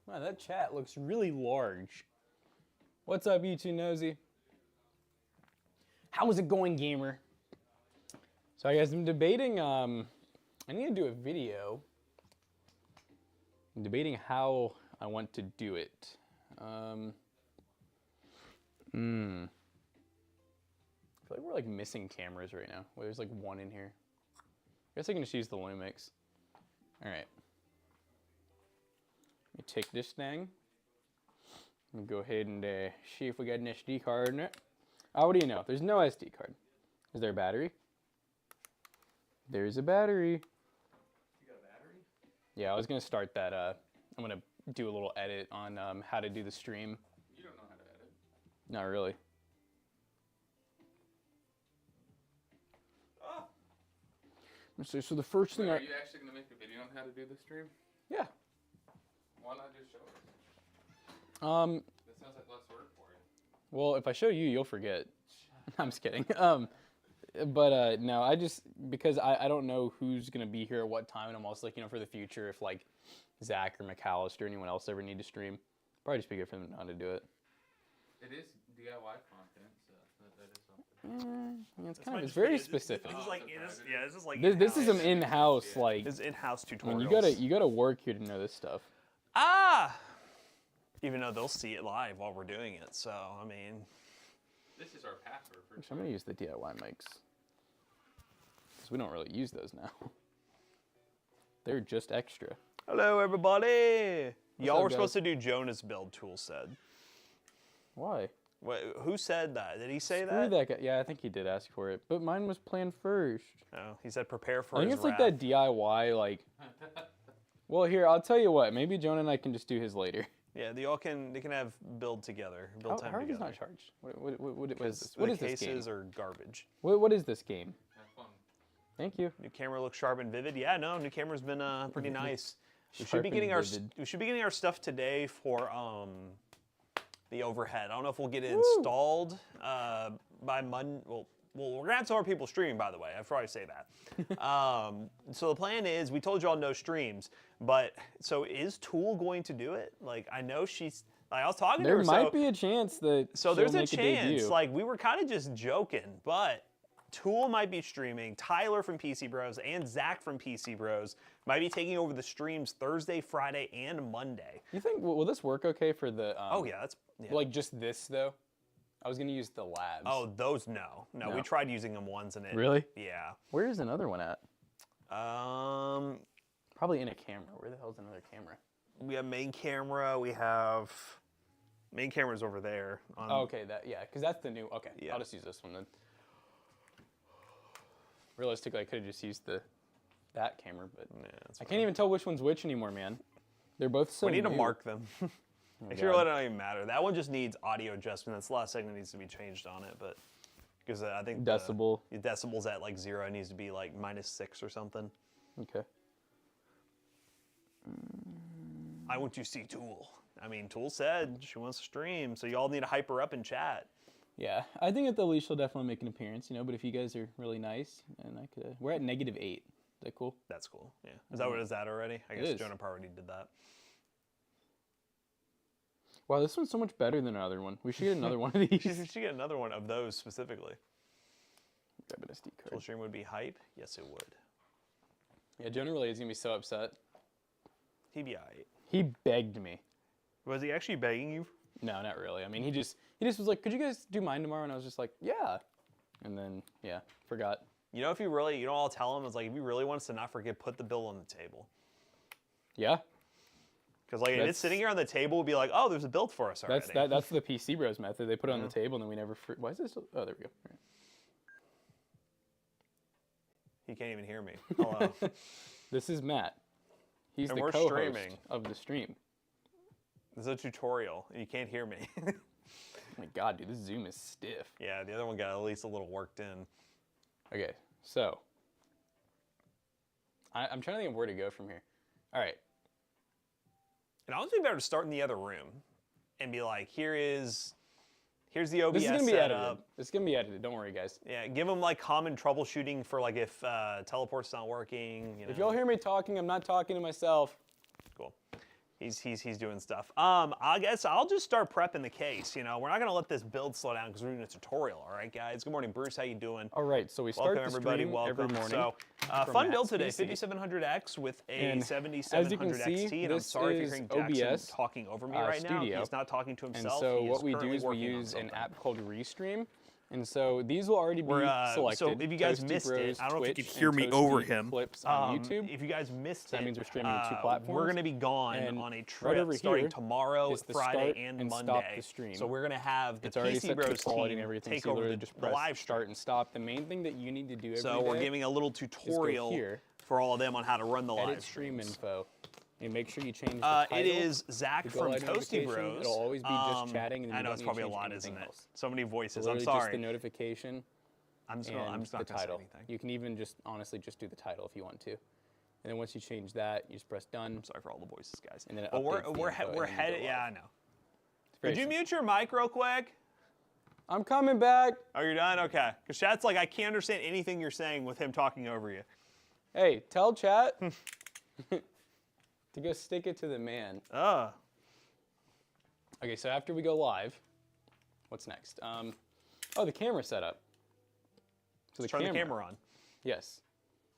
Wow, that chat looks really large. What's up, YouTube Nosy? How is it going, gamer? So, guys, I'm debating, I need to do a video. I'm debating how I want to do it. I feel like we're like missing cameras right now. Well, there's like one in here. I guess I can just use the Lumix. All right. Let me take this thing. And go ahead and see if we got an SD card in it. Oh, what do you know? There's no SD card. Is there a battery? There's a battery. You got a battery? Yeah, I was gonna start that. I'm gonna do a little edit on how to do the stream. You don't know how to edit. Not really. Oh. So the first thing Are you actually gonna make a video on how to do the stream? Yeah. Why not just show us? That sounds like less work for you. Well, if I show you, you'll forget. I'm just kidding. No, I just, because I don't know who's going to be here at what time, and I'm also like, you know, for the future, if like Zach or McAllister or anyone else ever need to stream, probably just be good for them to know how to do it. It is DIY content, so that is something. Yeah, it's kind of, it's very specific. This is like, this is like This is some in-house, like, this is in-house I tutorials. mean, you gotta work here to know this stuff. Ah! Even though they'll see it live while we're doing it, so, I mean. This is our password for Actually, I'm gonna use the DIY mics. Because we don't really use those now. They're just extra. Hello, everybody! Y'all up, were guys? supposed to do Jonah's build, Tool said. Why? What, who said that? Did he say Screw that? that guy. Yeah, I think he did ask for it, but mine was planned first. Oh, he said prepare for I think his it's like wrath. that DIY, like. Well, here, I'll tell you what. Maybe Jonah and I can just do his later. Yeah, they can have build together, How build time are these together. not charged? What is this? The What is this game? cases are garbage. What is this game? Have fun. Thank you. New camera looks sharp and vivid. Yeah, no, new camera's been pretty nice. We Sharp should be and getting our vivid. stuff today for the overhead. I don't know if we'll get it installed by Monday. Well, we're gonna have some more people streaming, by the way. I'd probably say that. So the plan is, we told y'all no streams, but so is Tool going to do it? Like, I know she's. Like, I was talking to her. There might be a chance that. So she'll there's a make chance. debut. Like, we were kind of just joking, but Tool might be streaming. Tyler from PC Bros and Zach from PC Bros might be taking over the streams Thursday, Friday, and Monday. You think will this work okay for the? Oh yeah, that's Like just this though. I was gonna use the labs. Oh, those no. We tried using them once and it. Really? Yeah. Where is another one at? Um, Probably in a camera. Where the hell's another camera? we have main camera. We have main camera's over there. On, Oh, okay, because that's the new. Okay, Yeah. I'll just use this one then. Realistically, I could have just used that camera, but Yeah, that's I can't even tell which one's which anymore, man. They're both so we need to new. mark them. Oh, Actually, God. it don't even matter. That one just needs audio adjustment. That's the last thing that needs to be changed on it, but because I think Decibel. The decibel's at like 0. It needs to be like -6 or something. Okay. I want to see Tool. I mean, Tool said she wants to stream, so y'all need to hype her up in chat. Yeah, I think at the least she'll definitely make an appearance, you know. But if you guys are really nice, and I could, we're at -8. Is that cool? That's cool. Yeah. Is that what is that already? I guess is. Jonah already did that. Wow, this one's so much better than another one. We should get another one of these. She should get another one of those specifically. Grab an SD Tool card. stream would be hype. Yes, it would. Yeah, Jonah really is gonna be so upset. He'd be alright. He begged me. Was he actually begging you? No, not really. I mean, he just was like, "Could you guys do mine tomorrow?" And I was just like, "Yeah." And then forgot. You know, if you really, I'll tell him, it's like, if he really wants to not forget, put the bill on the table. Yeah. Because like, if it's sitting here on the table, we'll be like, oh, there's a build for us already. That's the PC Bros method. They put it on the table and then we never. Why is this? Oh, there we go. All right. He can't even hear me. Hello. This is Matt. He's And the we're co-host streaming. of the stream. This is a tutorial. You can't hear me. Oh my God, dude, this Zoom is stiff. Yeah, the other one got at least a little worked in. Okay, so I'm trying to think of where to go from here. All right. And honestly, better to start in the other room and be like, here's the OBS This is gonna be setup. edited. It's gonna be edited. Don't worry, guys. Yeah, give them like common troubleshooting for like if teleport's not working. You know. If y'all hear me talking, I'm not talking to myself. Cool. He's doing stuff. I guess I'll just start prepping the case. You know, we're not gonna let this build slow down because we're doing a tutorial. All right, guys. Good morning, Bruce. How you doing? All right, so we start Welcome the everybody. stream Welcome. every morning. So, from fun build Matt's today. PC. 5700X with a And 7700 see, XT. And I'm this sorry if you're is hearing Jackson OBS, talking over me right now. Studio. He's not talking to And himself. so He what we do currently is we working on use an something. app called Restream. And so these will already be selected. So if you guys Toasty missed Bros, it, I don't know if you Twitch, could hear and me Toasty over him. Clips on YouTube. If you guys missed So that it, means we're streaming to 2 platforms. we're going to be gone And on a right trip over starting here tomorrow, is the Friday, start and and Monday. stop the stream. So we're going to have the It's already PC set to Bros quality team and everything. take So you over literally the, just the press live start stream. and stop. The main thing that you need to do every So day we're giving a little tutorial here, for all of them on how to run the live edit stream streams. info. And make sure you change the title. It is Zach the from go live Toasty notification. Bros. It'll always be just chatting, and then I you know don't it's need to probably a change lot, anything isn't it? else. So many voices. So I'm literally sorry. just the notification I'm just and not the going to say title. anything. You can even just honestly just do the title if you want to. And then once you change that, you just press done. I'm sorry for all the voices, guys. And then it but updates the we're info, and then you headed. go Yeah, I live. know. It's very Did you simple. mute your mic real quick? I'm coming back. Oh, you're done? Okay. Because chat's like, I can't understand anything you're saying with him talking over you. Hey, tell chat to go stick it to the man. Okay, so after we go live, what's next? Oh, the camera setup. So Turn the camera on. Yes.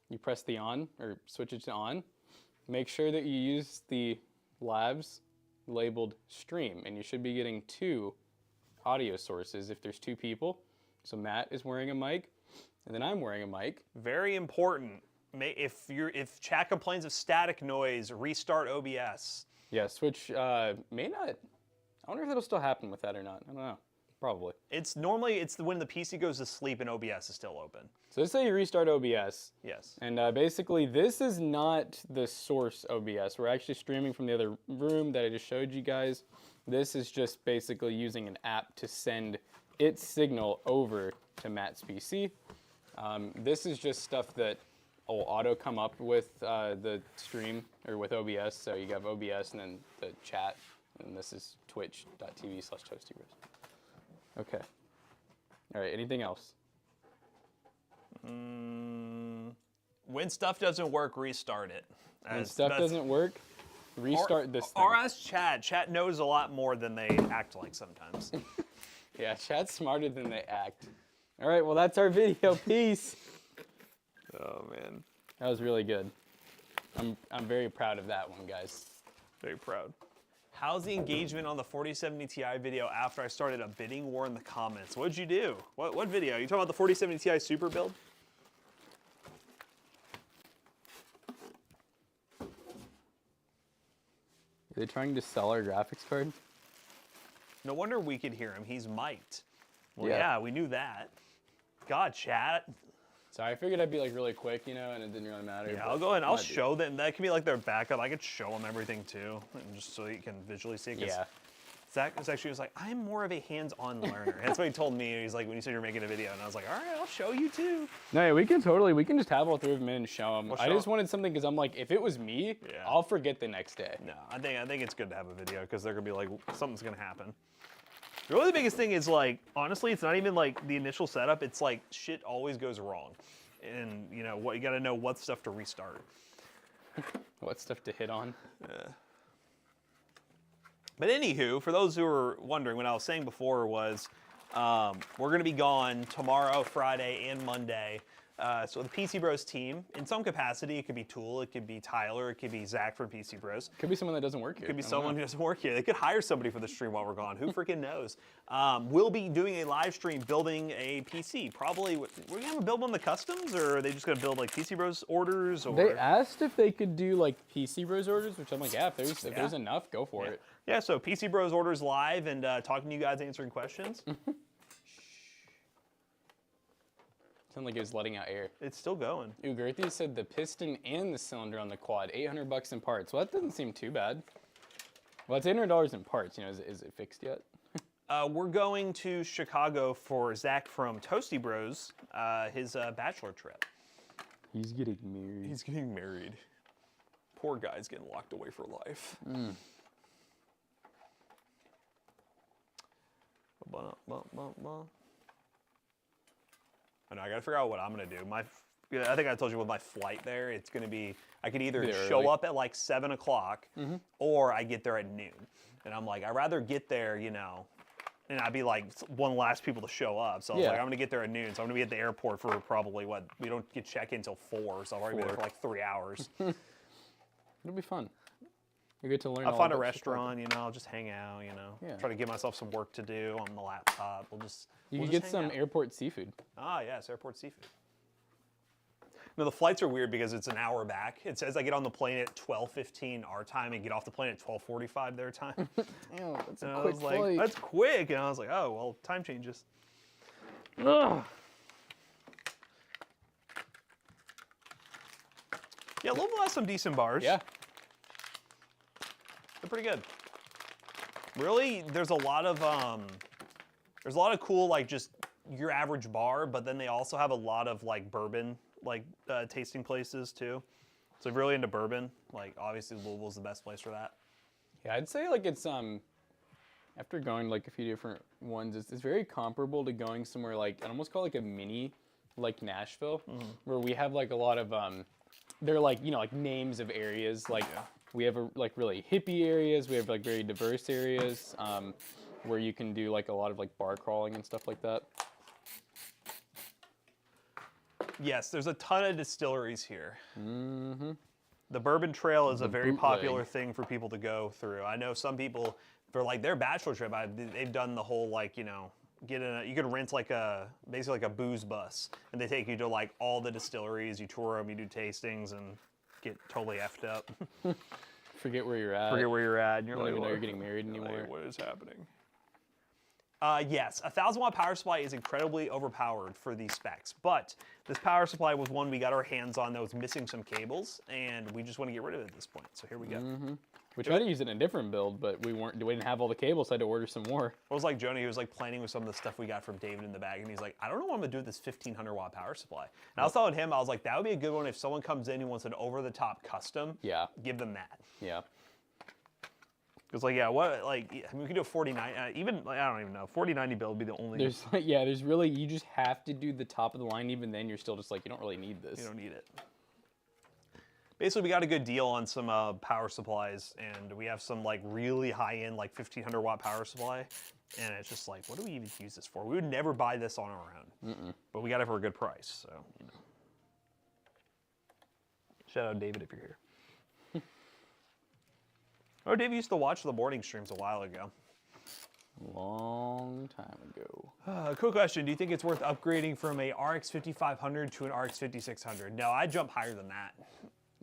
You press the on, or switch it to on. Make sure that you use the labs labeled stream, and you should be getting 2 audio sources if there's 2 people. So Matt is wearing a mic, and then I'm wearing a mic. Very important. If chat complains of static noise, restart OBS. Yes, which may not. I wonder if that'll still happen with that or not. I don't know. Probably. It's normally when the PC goes to sleep and OBS is still open. So let's say you restart OBS. Yes. And basically, this is not the source OBS. We're actually streaming from the other room that I just showed you guys. This is just basically using an app to send its signal over to Matt's PC. This is just stuff that will auto come up with the stream or with OBS. So you have OBS and then the chat, and this is twitch.tv/toastybros. Okay. All right. Anything else? When stuff doesn't work, restart it. When stuff doesn't work, restart this thing. Or ask chat. Chat knows a lot more than they act like sometimes. Yeah, chat's smarter than they act. All right, well, that's our video. Peace. Oh, man. That was really good. I'm very proud of that one, guys. Very proud. How's the engagement on the 4070 Ti video after I started a bidding war in the comments? What'd you do? What video? You talking about the 4070 Ti super build? Are they trying to sell our graphics card? No wonder we could hear him. He's mic'd. Well, Yeah. yeah, we knew that. God, chat. Sorry, I figured I'd be like really quick, you know, and it didn't really matter. Yeah, but I'll go ahead and I'm I'll not show them. That can be like their backup. I could show them everything too, and just so you can visually see. 'Cause Yeah. Zach was actually like, I'm more of a hands-on learner. That's what he told me. He's like, when you said you're making a video, and I was like, all right, I'll show you too. No, yeah, we can just have all 3 of them in and show them. We'll I show just 'em. wanted something because I'm like, if it was me, Yeah. I'll forget the next day. No, I think it's good to have a video because they're gonna be like, something's gonna happen. Really, the biggest thing is like, honestly, it's not even like the initial setup. It's like shit always goes wrong, and you know what? You got to know what stuff to restart. What stuff to hit on? But anywho, for those who are wondering, what I was saying before was we're going to be gone tomorrow, Friday, and Monday. So the PC Bros team, in some capacity, it could be Tool, it could be Tyler, it could be Zach from PC Bros. Could be someone that doesn't work here. Could be I don't someone know. who doesn't work here. They could hire somebody for the stream while we're gone. Who freaking knows? We'll be doing a live stream building a PC. Probably, we're going to have a build on the customs, or are they just going to build like PC Bros orders? Or... They asked if they could do like PC Bros orders, which I'm like, yeah, if there's enough, go for it. Yeah, so PC Bros orders live and talking to you guys, answering questions. Sounded like it was letting out air. It's still going. Ugerthi said the piston and the cylinder on the quad, $800 in parts. Well, that doesn't seem too bad. Well, it's $800 in parts. You know, is it fixed yet? We're going to Chicago for Zach from Toasty Bros, his bachelor trip. He's getting married. He's getting married. Poor guy's getting locked away for life. I know, I gotta figure out what I'm gonna do. I think I told you with my flight there, it's going to be, I could either Be there show early. up at like 7 o'clock or I get there at noon. And I'm like, I'd rather get there, you know, and I'd be like one of the last people to show up. So I was like, I'm going to get there at noon. So I'm going to be at the airport for probably what? We don't get check-in until 4. So I'll probably be there for like 3 hours. It'll be fun. You get to learn. I'll all find a about restaurant, you know, I'll just hang out, you know, Yeah. try to give myself some work to do on the laptop. We'll just You we'll can just get hang some out. airport seafood. Ah, yes, airport seafood. No, the flights are weird because it's an hour back. It says I get on the plane at 12:15 our time and get off the plane at 12:45 their time. Ew, that's And a I quick was like, flight. that's quick. And I was like, oh, well, time changes. Ugh. Yeah, Louisville has some decent bars. Yeah. They're pretty good. Really, there's a lot of cool, like, just your average bar, but then they also have a lot of, like, bourbon, like, tasting places, too. So if you're really into bourbon, like, obviously Louisville's the best place for that. Yeah, I'd say like it's after going like a few different ones, it's very comparable to going somewhere like I'd almost call it like a mini like Nashville, where we have like a lot of they're like, you know, like names of areas. Like we have like really hippie areas, we have like very diverse areas where you can do like a lot of like bar crawling and stuff like that. Yes, there's a ton of distilleries here. Mm-hmm. The Bourbon Trail is a very bootleg. popular thing for people to go through. I know some people, for like their bachelor trip, they've done the whole like, you know, you can rent like basically like a booze bus, and they take you to like all the distilleries, you tour them, you do tastings, and get totally effed up. Forget where you're at. Forget where you're at, and you're Don't like, even know "What- you're getting married like, anymore. what is happening? Yes, a 1,000-watt power supply is incredibly overpowered for these specs, but this power supply was one we got our hands on that was missing some cables, and we just want to get rid of it at this point. So here we go. We tried to use it in a different build, but we didn't have all the cables, so I had to order some more. It was like Joni, he was like planning with some of the stuff we got from David in the bag, and he's like, I don't know what I'm gonna do with this 1,500-watt power supply. And I was telling him, I was like, that would be a good one if someone comes in and wants an over-the-top custom. Yeah. Give them that. Yeah. Because like, yeah, what, like, I mean, we could do a 4090, even, like, I don't even know, 4090 build would be the only. There's like, yeah, there's really, you just have to do the top of the line. Even then, you're still just like, you don't really need this. You don't need it. Basically, we got a good deal on some power supplies, and we have some like really high-end, like 1,500-watt power supply, and it's just like, what do we even use this for? We would never buy this on our own, but we got it for a good price. So, you know. Shout out David if you're here. Oh, Dave used to watch the morning streams a while ago. Long time ago. Cool question. Do you think it's worth upgrading from a RX 5500 to an RX 5600? No, I'd jump higher than that.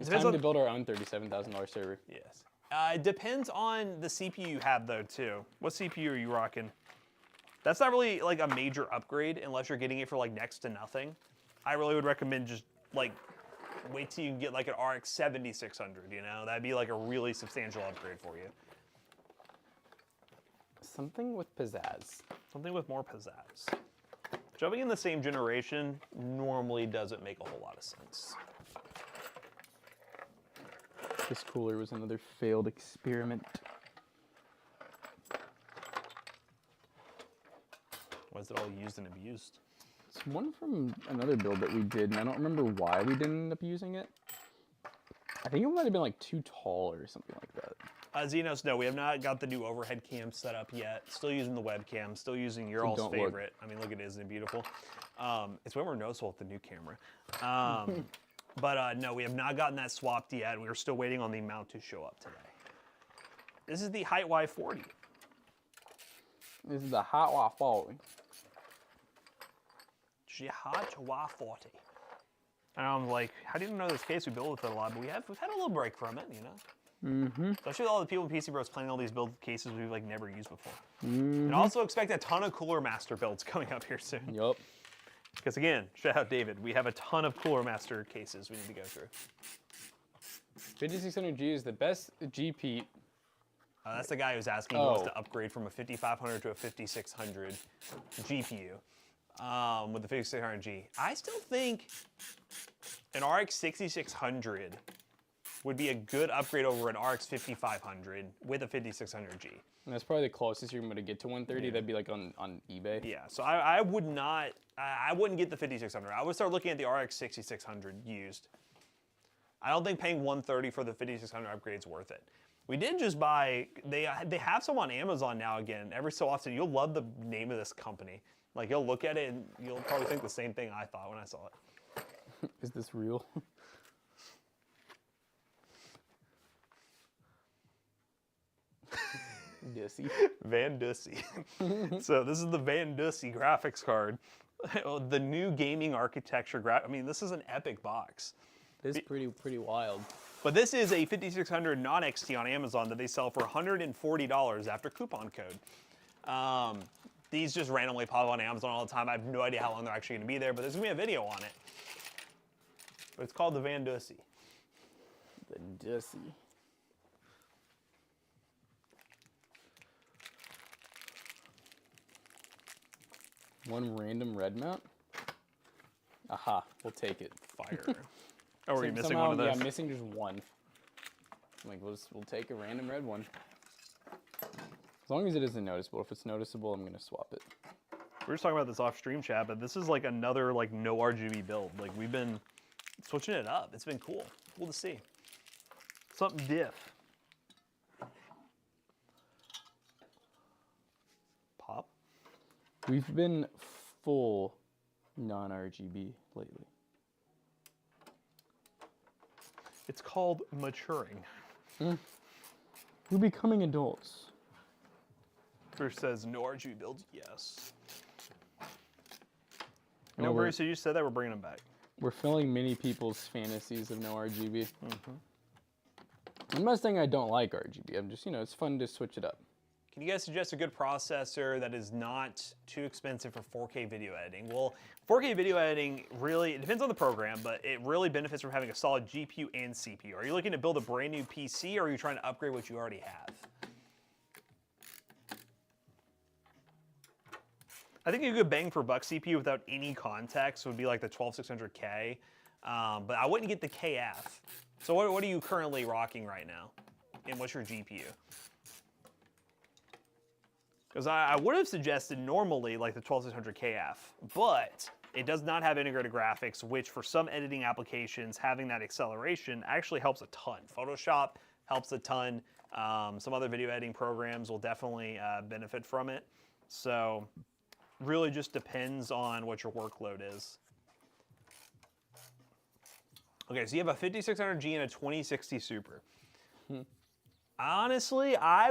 It's time to build our own $37,000 server. Yes. It depends on the CPU you have, though, too. What CPU are you rocking? That's not really like a major upgrade unless you're getting it for like next to nothing. I really would recommend just like wait till you can get like an RX 7600, you know? That'd be like a really substantial upgrade for you. Something with pizzazz. Something with more pizzazz. Jumping in the same generation normally doesn't make a whole lot of sense. This cooler was another failed experiment. Was it all used and abused? It's one from another build that we did, and I don't remember why we didn't end up using it. I think it might have been like too tall or something like that. Xenos, no, we have not got the new overhead cam set up yet. Still using the webcam, still using your all's don't look. favorite. I mean, look at it, isn't it beautiful? It's way more noticeable with the new camera. But no, we have not gotten that swapped yet. We're still waiting on the mount to show up today. This is the Height Y40. This is the Hot Y40. Hot Y40. And I'm like, how do you know this case? We build with it a lot, but we've had a little break from it, you know? Especially with all the people in PC Bros playing all these build cases we've like never used before. And also expect a ton of Cooler Master builds coming up here soon. Yup. Because again, shout out David, we have a ton of Cooler Master cases we need to go through. 5600G is the best GP. That's the guy who's asking who wants to upgrade from a 5500 to a 5600 GPU with the 5600G. I still think an RX 6600 would be a good upgrade over an RX 5500 with a 5600G. And that's probably the closest you're going to get to 130. That'd be like on eBay. Yeah, so I would not, I wouldn't get the 5600. I would start looking at the RX 6600 used. I don't think paying 130 for the 5600 upgrade is worth it. We did just buy, they have some on Amazon now again. Every so often, you'll love the name of this company. Like, you'll look at it and you'll probably think the same thing I thought when I saw it. Is this real? Dussy. Van Dussy. So this is the Van Dussy graphics card. The new gaming architecture I mean, this is an epic box. It's pretty wild. But this is a 5600 non-XT on Amazon that they sell for $140 after coupon code. These just randomly pop up on Amazon all the time. I have no idea how long they're actually going to be there, but there's going to be a video on it. But it's called the Van Dussy. The Dussy. One random red mount? Aha, we'll take it. Fire. Oh, were you missing Somehow, one of those? Yeah, I'm missing just one. Like, we'll take a random red one. As long as it isn't noticeable. If it's noticeable, I'm gonna swap it. We were just talking about this off stream chat, but this is like another like no RGB build. Like we've been switching it up. It's been cool. Cool to see. Something diff. Pop. We've been full non-RGB lately. It's called maturing. We're becoming adults. Bruce says no RGB builds. Yes. No, No, Bruce, you said that we're bringing them back. We're filling many people's fantasies of no RGB. I'm not saying I don't like RGB. I'm just, it's fun to switch it up. Can you guys suggest a good processor that is not too expensive for 4K video editing? Well, 4K video editing really, it depends on the program, but it really benefits from having a solid GPU and CPU. Are you looking to build a brand new PC or are you trying to upgrade what you already have? I think a good bang for buck CPU without any context would be like the 12600K, but I wouldn't get the KF. So what are you currently rocking right now? And what's your GPU? Because I would have suggested normally like the 12600KF, but it does not have integrated graphics, which for some editing applications, having that acceleration actually helps a ton. Photoshop helps a ton. Some other video editing programs will definitely benefit from it. So really just depends on what your workload is. Okay, so you have a 5600G and a 2060 Super. Honestly, I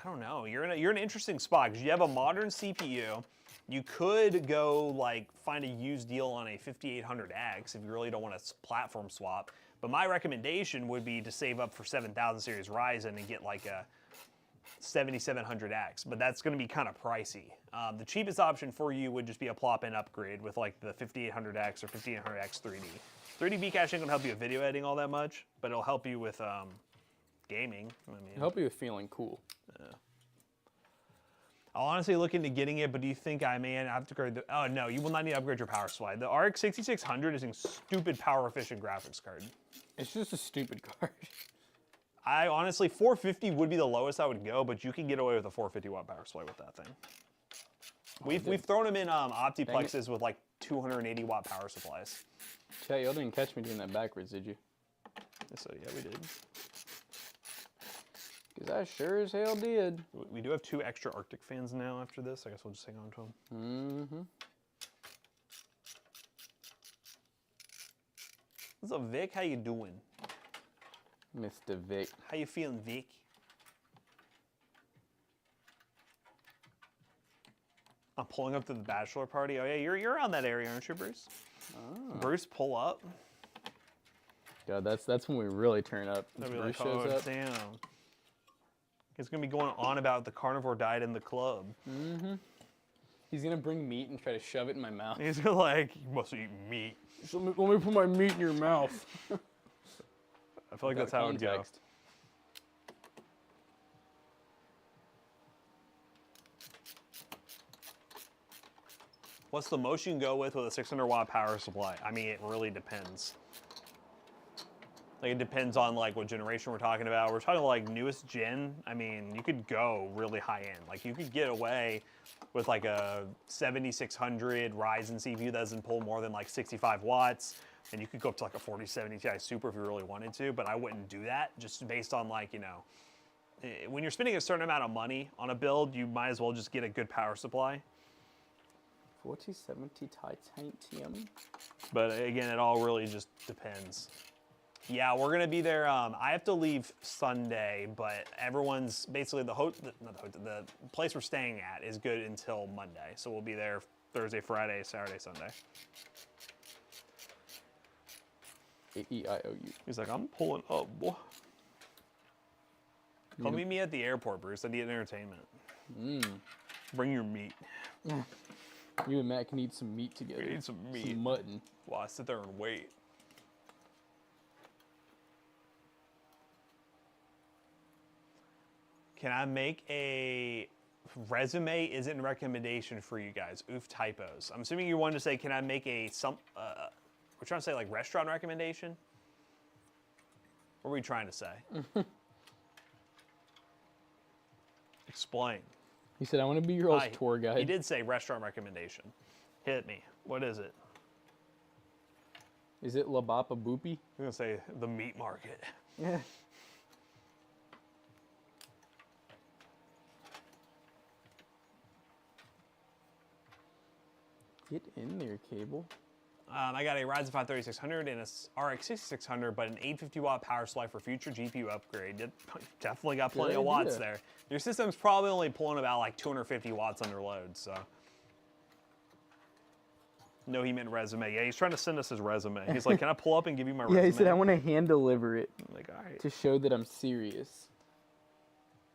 don't know. You're in an interesting spot because you have a modern CPU. You could go like find a used deal on a 5800X if you really don't want to platform swap. But my recommendation would be to save up for 7000 series Ryzen and get like a 7700X. But that's going to be kind of pricey. The cheapest option for you would just be a plop-in upgrade with like the 5800X or 5800X 3D. 3D V-Cache ain't going to help you with video editing all that much, but it'll help you with gaming. Help you with feeling cool. I'll honestly look into getting it, but do you think I may have to upgrade oh no, you will not need to upgrade your power supply. The RX 6600 is a stupid power efficient graphics card. It's just a stupid card. I honestly, 450 would be the lowest I would go, but you can get away with a 450 watt power supply with that thing. We've thrown them in optiplexes with like 280 watt power supplies. Chat, y'all didn't catch me doing that backwards, did you? So yeah, we did. Because I sure as hell did. We do have 2 extra Arctic fans now after this. I guess we'll just hang on to them. What's up, Vic? How you doing? Mr. Vic. How you feeling, Vic? I'm pulling up to the bachelor party. Oh yeah, you're around that area, aren't you, Bruce? Oh. Bruce, pull up. God, that's when we really turn up. Bruce Bruce like, shows up. Damn. He's gonna be going on about the carnivore diet in the club. He's gonna bring meat and try to shove it in my mouth. He's gonna like, you must eat meat. So let me put my meat in your mouth. I feel like that's how it would go. What's the most you can go with a 600 watt power supply? I mean, it really depends. Like it depends on like what generation we're talking about. We're talking like newest gen. I mean, you could go really high end. Like you could get away with like a 7600 Ryzen CPU that doesn't pull more than like 65 watts. And you could go up to like a 4070 Ti Super if you really wanted to, but I wouldn't do that just based on like, you know, when you're spending a certain amount of money on a build, you might as well just get a good power supply. 4070 titanium. But again, it all really just depends. Yeah, we're gonna be there. I have to leave Sunday, but everyone's basically the place we're staying at is good until Monday. So we'll be there Thursday, Friday, Saturday, Sunday. A-E-I-O-U. He's like, I'm pulling up, boy. Come meet me at the airport, Bruce. I need entertainment. Bring your meat. You and Matt can eat some meat together. We need some meat. Some mutton. While I sit there and wait. Can I make a resume isn't a recommendation for you guys? Oof, typos. I'm assuming you wanted to say, can I make a we're trying to say like restaurant recommendation? What were we trying to say? Explain. He said, I want to be your old tour guide. He did say restaurant recommendation. Hit me. What is it? Is it La Bapa Boopy? I'm going to say the meat market. Yeah. Get in there, cable. I got a Ryzen 5 3600 and a RX 6600, but an 850 watt power supply for future GPU upgrade. It definitely got plenty of watts there. Your system's probably only pulling about like 250 watts under load, so. No, he meant resume. Yeah, he's trying to send us his resume. He's like, can I pull up and give you my resume? Yeah, he said, I want to hand deliver it. I'm like, all right. To show that I'm serious.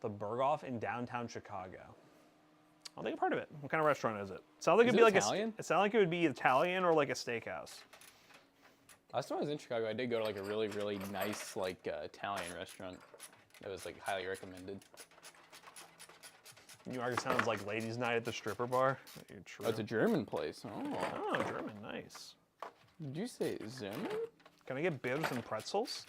The Berghoff in downtown Chicago. I don't think I've heard of it. What kind of restaurant is it? Sounds like it'd be like Italian? It sounds like it would be Italian or like a steakhouse. Last time I was in Chicago, I did go to like a really, really nice like Italian restaurant that was like highly recommended. New York sounds like ladies' night at the stripper bar. True. Oh, it's a German place. Oh, German, nice. Did you say German? Can I get beers and pretzels?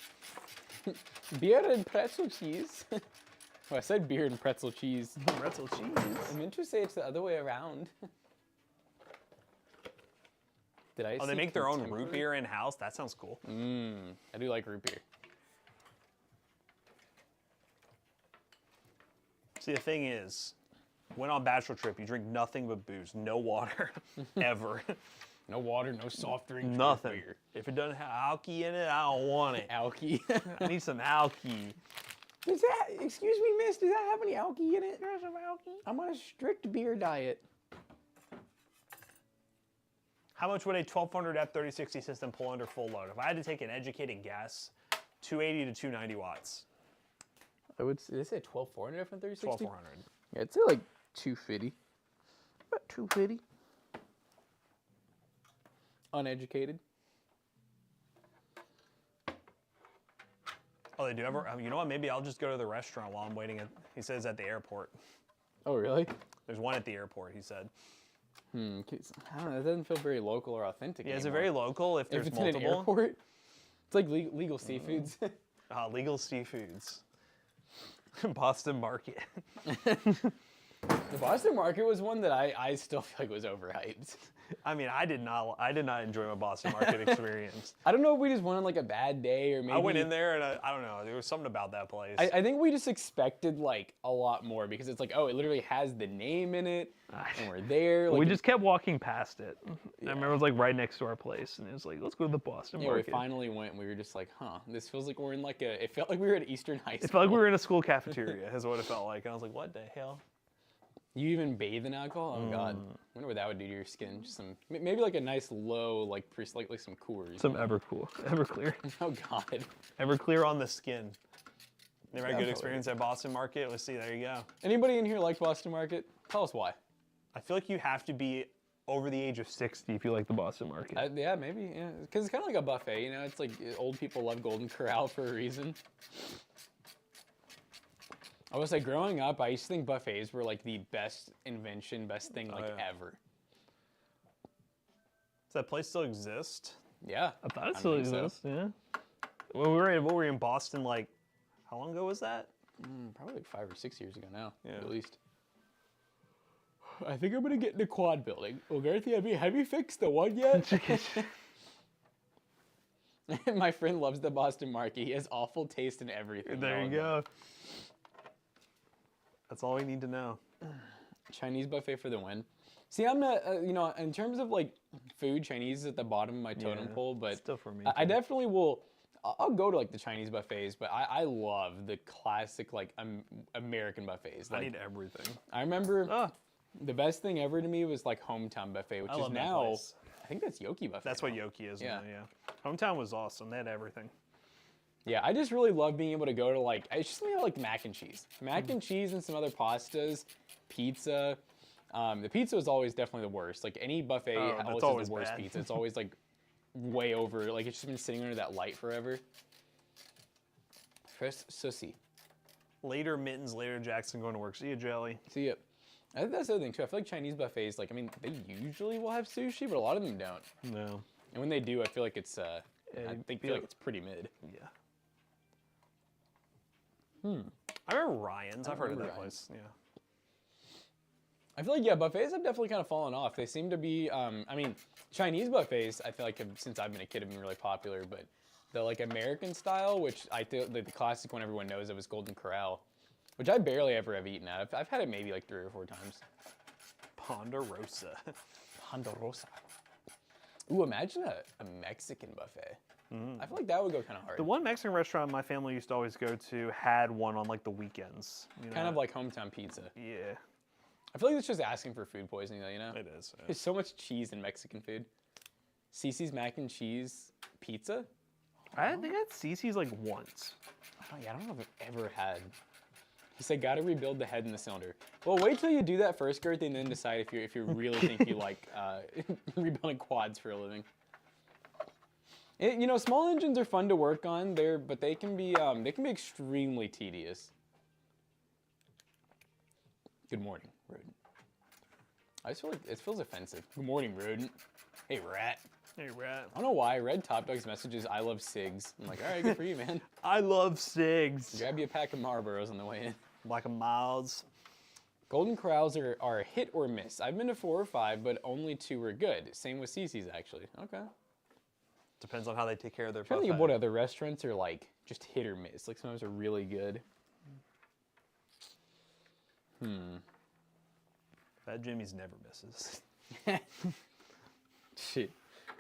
Beer and pretzel cheese. Well, I said beer and pretzel cheese. Pretzel cheese. I meant to say it's the other way around. Did I? Oh, they make their own root beer in house. That sounds cool. I do like root beer. See, the thing is, went on bachelor trip. You drink nothing but booze, no water, ever. No water, no soft drink. Nothing. Beer. If it doesn't have alky in it, I don't want it. Alky. I need some alky. Does that? Excuse me, miss. Does that have any alky in it? There's some alky. I'm on a strict beer diet. How much would a 1200 F3060 system pull under full load? If I had to take an educated guess, 280 to 290 watts. I would say, did they say 12,400 from 3060? 12,400. Yeah, I'd say like 250. About 250. Uneducated. Oh, they do ever? You know what? Maybe I'll just go to the restaurant while I'm waiting. He says at the airport. Oh, really? There's one at the airport, he said. I don't know. It doesn't feel very local or authentic. Yeah, is it anymore. very local if there's it's multiple? in an airport? It's like legal seafoods. Legal seafoods. Boston Market. The Boston Market was one that I still feel like was overhyped. I mean, I did not enjoy my Boston Market experience. I don't know if we just went on like a bad day or maybe. I went in there and I don't know. There was something about that place. I think we just expected like a lot more because it's like, oh, it literally has the name in it, and we're there. Like, we just kept walking past it. Yeah. I remember it was like right next to our place, and it was like, let's go to the Boston Market. We finally went, and we were just like, huh, this feels like we're in like a. It felt like we were at Eastern High School. It felt like we were in a school cafeteria, is what it felt like. And I was like, what the hell? You even bathe in alcohol? Oh God! I wonder what that would do to your skin. Just some, maybe like a nice low, like some Coors. Some Everclear. Oh God! Everclear on the skin. Never had a good experience at Boston Market. Let's see. There you go. Anybody in here like Boston Market? Tell us why. I feel like you have to be over the age of 60 if you like the Boston Market. Yeah, maybe. Yeah, because it's kind of like a buffet. You know, it's like old people love Golden Corral for a reason. I was like, growing up, I used to think buffets were like the best invention, best thing ever. Does that place still exist? Yeah. I thought it still exists, yeah. When we were in Boston, like, how long ago was that? Probably like 5 or 6 years ago now, Yeah. at least. I think I'm gonna get into quad building. Well, Garthy, have you fixed the one yet? My friend loves the Boston Market. He has awful taste in everything. There you go. That's all we need to know. Chinese buffet for the win. See, I'm not, you know, in terms of like food, Chinese is at the bottom of my totem pole, but Still for me. I definitely will. I'll go to like the Chinese buffets, but I love the classic like American buffets. Like, I need everything. I remember the best thing ever to me was like Hometown Buffet, which I is love that now, place. I think that's Yoki Buffet. That's what Yoki is Yeah. now, yeah. Hometown was awesome. They had everything. Yeah, I just really love being able to go to like, it's just made like mac and cheese. Mac and cheese and some other pastas, pizza. The pizza is always definitely the worst. Like any buffet always has the worst bad. pizza. It's always like way over, like it's just been sitting under that light forever. First sushi. Later Mittens, later Jackson going to work. See you, Jelly. See ya. I think that's the other thing too. I feel like Chinese buffets, like, I mean, they usually will have sushi, but a lot of them don't. No. And when they do, I feel like it's, I feel like it's pretty mid. Yeah. I remember Ryan's. I've heard of that Ryan's. place. Yeah. I feel like, yeah, buffets have definitely kind of fallen off. They seem to be, I mean, Chinese buffets, I feel like since I've been a kid, have been really popular, but the like American style, which I feel the classic one everyone knows of is Golden Corral, which I barely ever have eaten at. I've had it maybe like 3 or 4 times. Ponderosa. Ponderosa. Ooh, imagine a Mexican buffet. I feel like that would go kind of hard. The one Mexican restaurant my family used to always go to had one on like the weekends. You know? Kind of like Hometown Pizza. Yeah, I feel like it's just asking for food poisoning though, you know? it is. Yeah. There's so much cheese in Mexican food. Cece's mac and cheese pizza? I think I had Cece's like once. Oh yeah, I don't know if I've ever had. He said, gotta rebuild the head and the cylinder. Well, wait till you do that first, Gertie, and then decide if you really think you like rebuilding quads for a living. You know, small engines are fun to work on, but they can be extremely tedious. Good morning, rodent. I just feel like it feels offensive. Good morning, rodent. Hey, rat. Hey, rat. I don't know why. I read Top Dog's messages. I love cigs. I'm like, all right, good for you, man. I love cigs. Grab you a pack of Marlboros on the way in. Like a Miles. Golden Corrals are a hit or miss. I've been to 4 or 5, but only 2 were good. Same with Cece's, actually. Okay. Depends on how they take care of their I'm trying to think of buffet. what other restaurants are like just hit or miss. Like sometimes are really good. Fat Jimmy's never misses. Shit.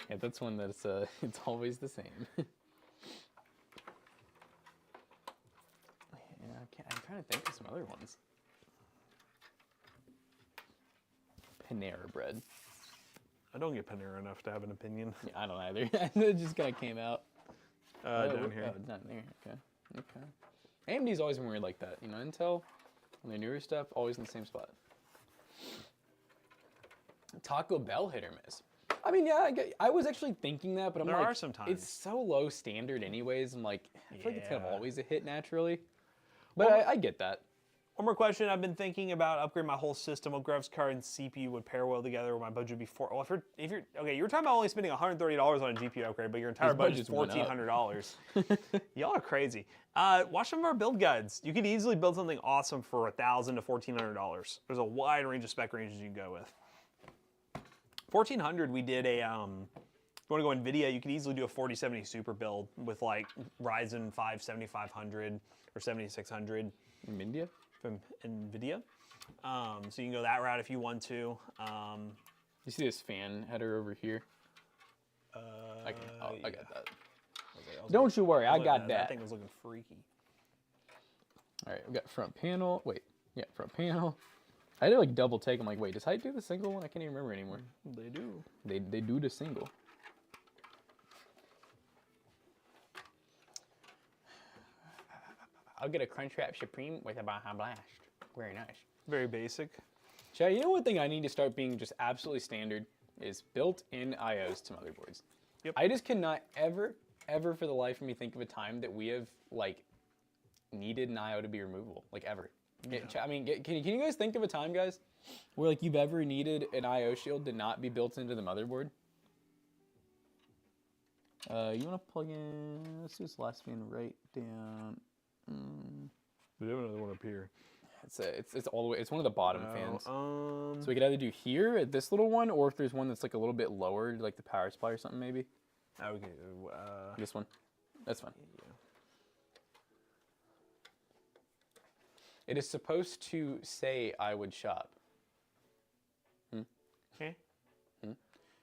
Yeah, that's one that's it's always the same. Yeah, I'm trying to think of some other ones. Panera bread. I don't get Panera enough to have an opinion. Yeah, I don't either. It just kind of came out. Down here. Oh, it's not there. Okay. Okay. AMD's always been weird like that. You know, Intel, and their newer stuff, always in the same spot. Taco Bell hit or miss. I mean, yeah, I was actually thinking that, but I'm There like, are some times. it's so low standard anyways. I'm like, I feel like it's kind of Yeah. always a hit naturally. But I get that. One more question. I've been thinking about upgrading my whole system. What graphics card and CPU would pair well together where my budget would be well, if you're okay, you were talking about only spending $130 on a GPU upgrade, but your entire His budget's budget's went up. $1,400. Y'all are crazy. Watch some of our build guides. You could easily build something awesome for $1,000 to $1,400. There's a wide range of spec ranges you can go with. $1,400, we did a, if you want to go NVIDIA, you could easily do a 4070 super build with like Ryzen 5 7500 or 7600 India? from NVIDIA. So you can go that route if you want to. You see this fan header over here? I got that. Don't you worry, I got That that. thing was looking freaky. All right, we got front panel. Wait, yeah, front panel. I had to like double take. I'm like, wait, does height do the single one? I can't even remember anymore. They do. They do the single. I'll get a Crunchwrap Supreme with a Baja Blast. Very nice. Very basic. Chad, you know one thing I need to start being just absolutely standard is built-in IOs to motherboards. Yep. I just cannot ever for the life of me think of a time that we have like needed an IO to be removable, like ever. Yeah. I mean, can you guys think of a time, guys, where like you've ever needed an IO shield to not be built into the motherboard? You want to plug in? Let's do this last fan right down. We have another one up here. It's all the way. It's one of the bottom fans. So So we could either do here at this little one, or if there's one that's like a little bit lower, like the power supply or something, maybe. Okay. This one. That's fine. Yeah. It is supposed to say I would shop. Okay.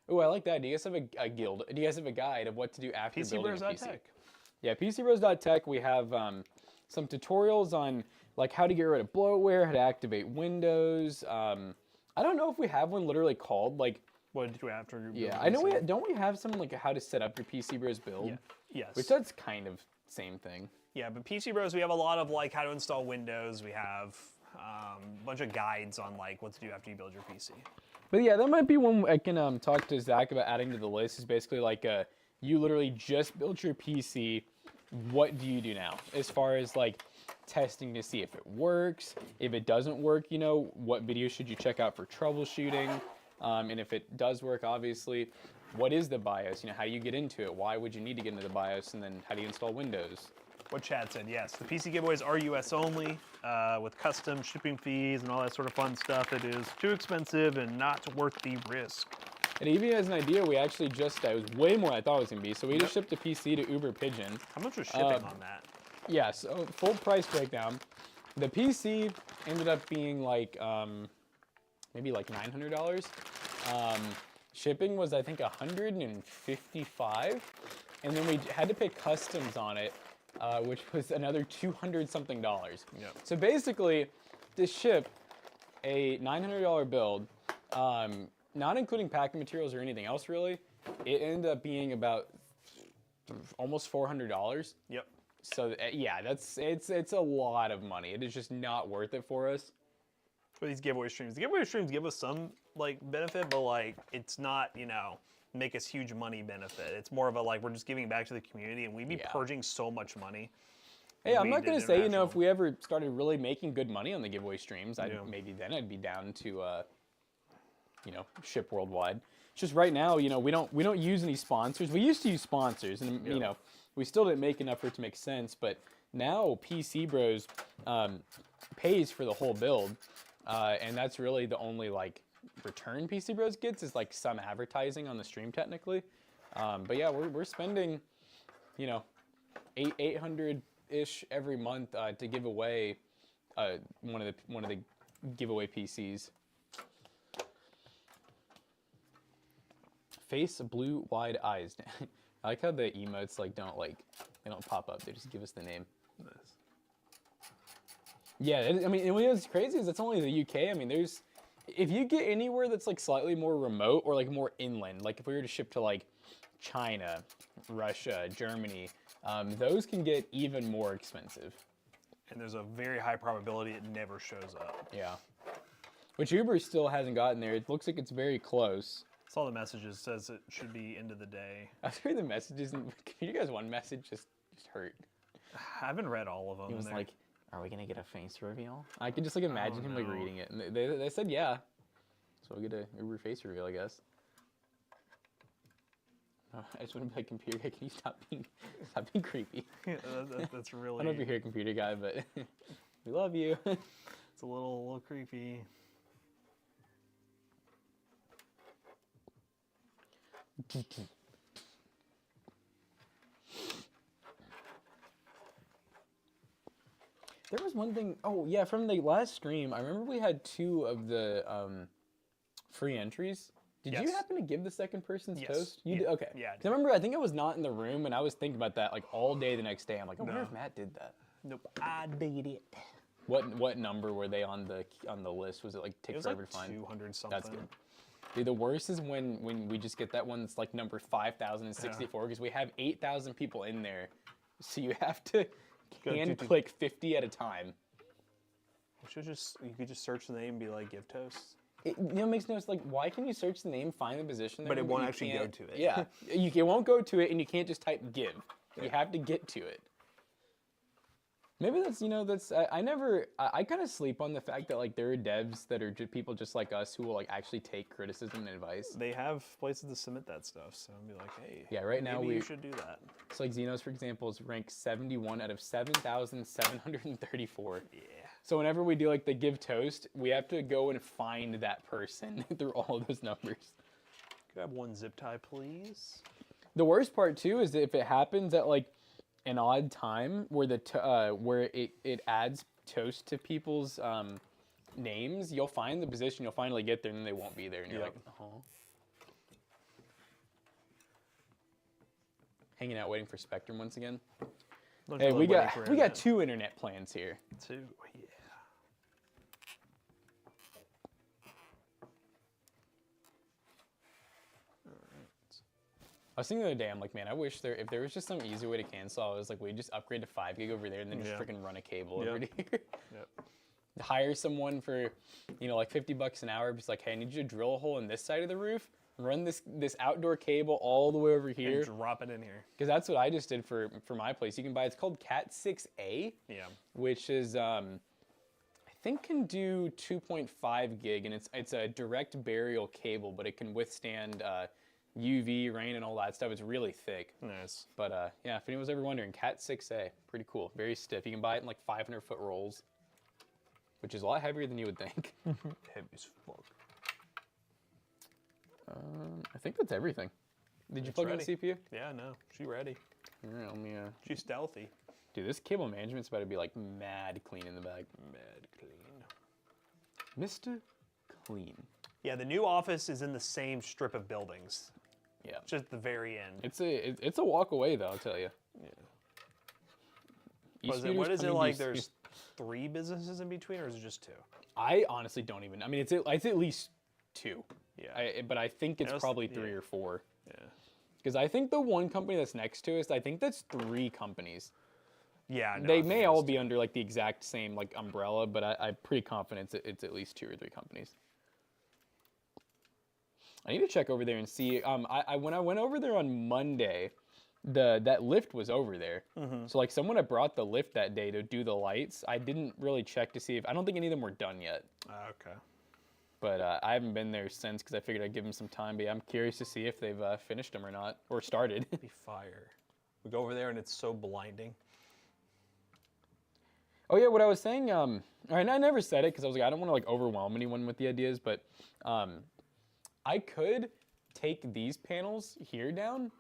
Oh, I like that. Do you guys have a guild? Do you guys have a guide of what to do after building a PC? pcbros.tech. Yeah, pcbros.tech. We have some tutorials on like how to get rid of bloatware, how to activate Windows. I don't know if we have one literally called like. What did you do after your build? Yeah, I know don't we have some like how to set up your PC Bros build? Yeah. Yes. Which that's kind of same thing. Yeah, but PC Bros, we have a lot of like how to install Windows. We have a bunch of guides on like what to do after you build your PC. But yeah, that might be one I can talk to Zach about adding to the list. Is basically like you literally just built your PC. What do you do now? As far as like testing to see if it works. If it doesn't work, you know, what videos should you check out for troubleshooting? And if it does work, obviously, what is the BIOS? You know, how do you get into it? Why would you need to get into the BIOS? And then how do you install Windows? What Chad said, yes. The PC giveaways are US only, with custom shipping fees and all that sort of fun stuff. It is too expensive and not worth the risk. And even as an idea, we actually just, it was way more than I thought it was going to be. So we just shipped a PC to Uber Pigeon. How much was shipping on that? Yeah, so full price breakdown. The PC ended up being like, maybe like $900. Shipping was, I think, $155. And then we had to pay customs on it, which was another $200 something. Yep. So basically, to ship a $900 build, not including packing materials or anything else really, it ended up being about almost $400. Yep. So yeah, it's a lot of money. It is just not worth it for us. For these giveaway streams, the giveaway streams give us some like benefit, but like it's not, you know, make us huge money benefit. It's more of a like we're just giving back to the community, and we'd be purging so much money. Hey, I'm not gonna say, you know, if we ever started really making good money on the giveaway streams, maybe then I'd be down to, you know, ship worldwide. It's just right now, you know, we don't use any sponsors. We used to use sponsors, and you know, we still didn't make enough for it to make sense. But now PC Bros pays for the whole build, and that's really the only like return PC Bros gets is like some advertising on the stream technically. But yeah, we're spending, you know, $800-ish every month to give away one of the giveaway PCs. Face blue wide eyes. I like how the emotes like they don't pop up. They just give us the name. Nice. Yeah, I mean, what's crazy is it's only the UK. I mean, if you get anywhere that's like slightly more remote or like more inland, like if we were to ship to like China, Russia, Germany, those can get even more expensive. And there's a very high probability it never shows up. Yeah. Which Uber still hasn't gotten there. It looks like it's very close. Saw the messages, says it should be end of the day. After the messages, you guys one message just hurt. I haven't read all of them. He was like, "Are we gonna get a face reveal?" I could just like imagine him like reading it, and they said yeah. So we'll get a Uber face reveal, I guess. Oh, I just want to be like, computer guy, can you stop being creepy? Yeah, that's really. I don't know if you're here, computer guy, but we love you. It's a little creepy. There was one thing. Oh yeah, from the last stream, I remember we had 2 of the free entries. Did you happen to give the second person's toast? You did. Okay. Yeah. 'Cause I remember, I think I was not in the room, and I was thinking about that like all day the next day. I'm like, I wonder if Matt did that. Nope, I did it. What number were they on the list? Was it like take forever to find? 200 something. That's good. Dude, the worst is when we just get that one that's like number 5,064 because we have 8,000 people in there, so you have to hand click 50 at a time. You could just search the name and be like give toast. It makes no sense. Like, why can you search the name, find the position there, but it won't you actually go to it. Yeah, it won't go to it, and you can't just type give. You have to get to it. Maybe that's, that's, I kind of sleep on the fact that, like, there are devs that are just people just like us who will, like, actually take criticism and advice. They have places to submit that stuff, so I'll be like, hey, Yeah, right now maybe you should do that. So, like, Xenos, for example, is ranked 71 out of 7,734. Yeah. So whenever we do, like, the give toast, we have to go and find that person through all of those numbers. Could I have one zip tie, please? The worst part, too, is that if it happens at, like, an odd time where where it adds toast to people's names, you'll find the position, you'll finally get there, and then they won't be there, and you're like, oh. Hanging out waiting for Spectrum once again. Hey, we got 2 internet plans here. 2, yeah. I was thinking the other day, I'm like, man, I wish if there was just some easy way to cancel, I was like, we'd just upgrade to 5 gig over there and then just freaking run a cable over here. Yep. Hire someone for, like $50 an hour. Just like, hey, I need you to drill a hole in this side of the roof, run this outdoor cable all the way over here. And drop it in here. Because that's what I just did for my place. You can buy, it's called Cat 6A. Yeah. Which is, I think can do 2.5 gig, and it's a direct burial cable, but it can withstand UV, rain, and all that stuff. It's really thick. Nice. But yeah, if anyone's ever wondering, Cat 6A, pretty cool. Very stiff. You can buy it in like 500-foot rolls, which is a lot heavier than you would think. Heavy as fuck. I think that's everything. Did you plug in the CPU? Yeah, no. She ready. All right, let me, She's stealthy. Dude, this cable management's about to be like mad clean in the bag. Mad clean. Mr. Clean. Yeah, the new office is in the same strip of buildings. Yeah. Just the very end. It's a walk away though, I'll tell you. Yeah. What is it like? There's 3 businesses in between, or is it just 2? I honestly don't even. I mean, it's at least 2. Yeah. But I think it's probably 3 or 4. Yeah. Because I think the one company that's next to us, I think that's 3 companies. Yeah. No, they may all be under like the exact same like umbrella, but I'm pretty confident it's at least 2 or 3 companies. I need to check over there and see. When I went over there on Monday, that lift was over there. So like someone had brought the lift that day to do the lights. I didn't really check to see if I don't think any of them were done yet. Okay. But I haven't been there since because I figured I'd give them some time. But yeah, I'm curious to see if they've finished them or not or started. Be fire. We go over there and it's so blinding. Oh yeah, what I was saying. All right, I never said it because I was like I don't want to like overwhelm anyone with the ideas, but I could take these panels here down.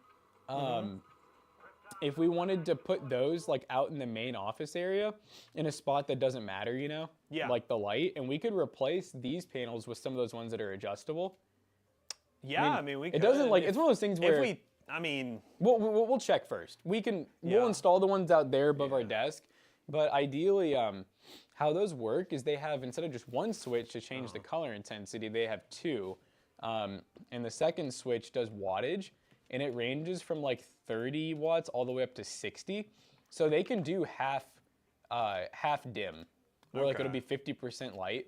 If we wanted to put those like out in the main office area in a spot that doesn't matter, Yeah. like the light, and we could replace these panels with some of those ones that are adjustable. Yeah, I mean we could. It doesn't like, it's one of those things where we'll check first. We'll install the ones out there above our desk, but ideally, how those work is they have, instead of just one switch to change the color intensity, they have 2. And the second switch does wattage, and it ranges from like 30 watts all the way up to 60. So they can do half dim, where like it'll be 50% light.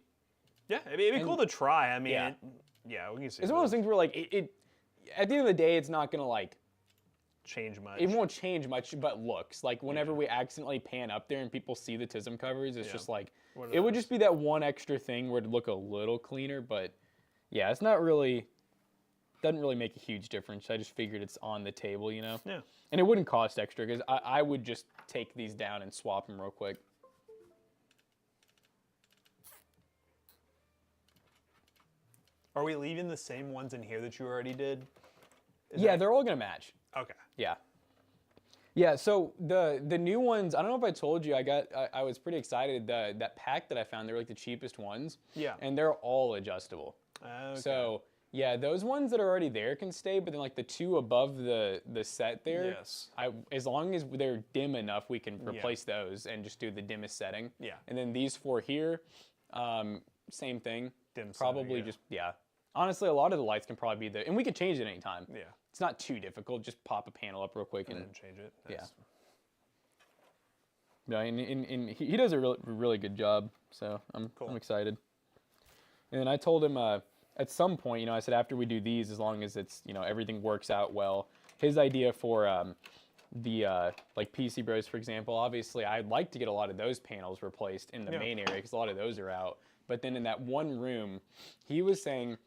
Yeah, it'd be cool to try. I mean, we can see. It's one of those things where like it at the end of the day, it's not gonna like change much. It won't change much, but looks like whenever we accidentally pan up there and people see the TISM covers, it's just like it would just be that one extra thing where it'd look a little cleaner, but yeah, it's not really. Doesn't really make a huge difference. I just figured it's on the table, Yeah. And it wouldn't cost extra because I would just take these down and swap them real quick. Are we leaving the same ones in here that you already did? They're all gonna match. Okay. Yeah. Yeah. So the new ones, I don't know if I told you, I was pretty excited. That pack that I found, they were like the cheapest ones. Yeah. And they're all adjustable. Okay. So. Yeah, those ones that are already there can stay, but then like the 2 above the set there, as long as they're dim enough, we can replace those and just do the dimmest setting. Yeah. And then these 4 here, same thing. Dim probably setting, Honestly, a lot of the lights can probably be and we could change it anytime. Yeah. It's not too difficult. Just pop a panel up real quick and then change it. Nice. Yeah. Yeah, and he does a really good job, so I'm excited. And then I told him. At some point, I said after we do these, as long as it's, everything works out well, his idea for the like PC Bros, for example. Obviously, I'd like to get a lot of those panels replaced in the main area because a lot of those are out. But then in that one room, he was saying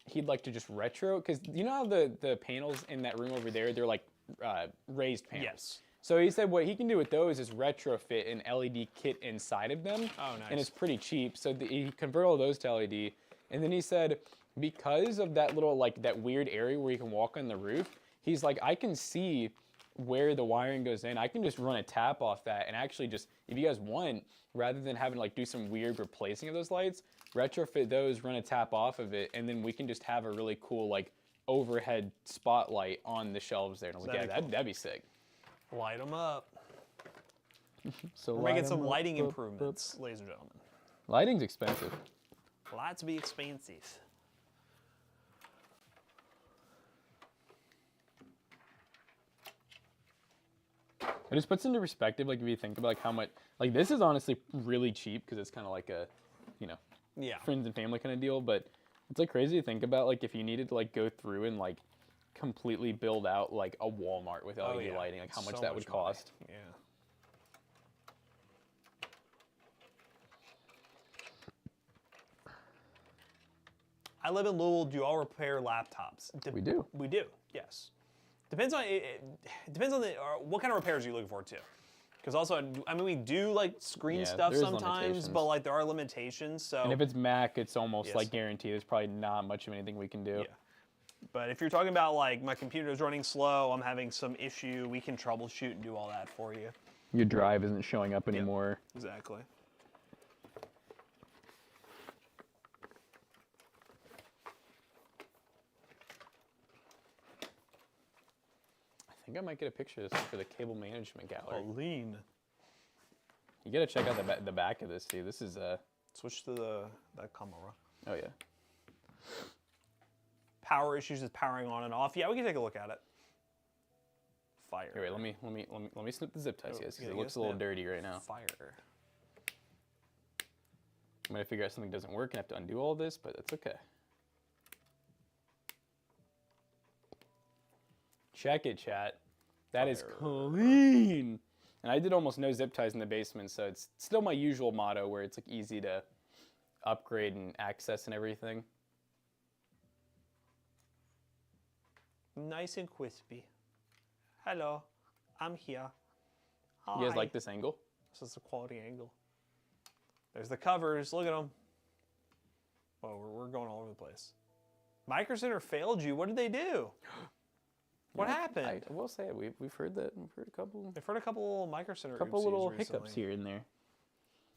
he'd like to just retro, because you know how the panels in that room over there, they're like raised panels. Yes. So he said what he can do with those is retrofit an LED kit inside of them. Oh, nice. And it's pretty cheap. So he converted all those to LED. And then he said, because of that little, like, that weird area where you can walk on the roof, he's like, I can see where the wiring goes in. I can just run a tap off that and actually just, if you guys want, rather than having to, like, do some weird replacing of those lights, retrofit those, run a tap off of it, and then we can just have a really cool, like, overhead spotlight on the shelves there. And I was like, yeah, that'd be sick. Light them up. So we're making some lighting improvements, ladies and gentlemen. Lighting's expensive. Lights be expensive. It just puts into perspective, like if you think about like how much, like this is honestly really cheap because it's kind of like a, you know, friends and family kind of deal. But it's like crazy to think about, like if you needed to like go through and like completely build out like a Walmart with LED lighting, like how much that would cost. Yeah. I live in Louisville. Do you all repair laptops? We do. We do. Yes. Depends on depends on what kind of repairs you're looking for too. Because also, I mean, we do like screen stuff sometimes, but like there are limitations. So. And if it's Mac, it's almost like guaranteed. There's probably not much of anything we can do. Yeah. But if you're talking about like my computer is running slow, I'm having some issue, we can troubleshoot and do all that for you. Your drive isn't showing up anymore. Yep. Exactly. I think I might get a picture of this for the cable management gallery. Oh, lean. You gotta check out the back of this too. This is Switch to that camera. Oh yeah. Power issues with powering on and off. Yeah, we can take a look at it. Fire. Here, wait, let me snip the zip ties, guys, because it looks a little dirty right now. Fire. I'm gonna figure out something doesn't work and have to undo all this, but that's okay. Check it, chat. That is clean. And I did almost no zip ties in the basement, so it's still my usual motto where it's like easy to upgrade and access and everything. Nice and crispy. Hello, I'm here. Hi. You guys like this angle? This is a quality angle. There's the covers. Look at them. Oh, we're going all over the place. Micro Center failed you. What did they do? What happened? I will say we've heard that. We've heard a couple. They've heard a couple little Micro Center. Couple little hiccups here and there.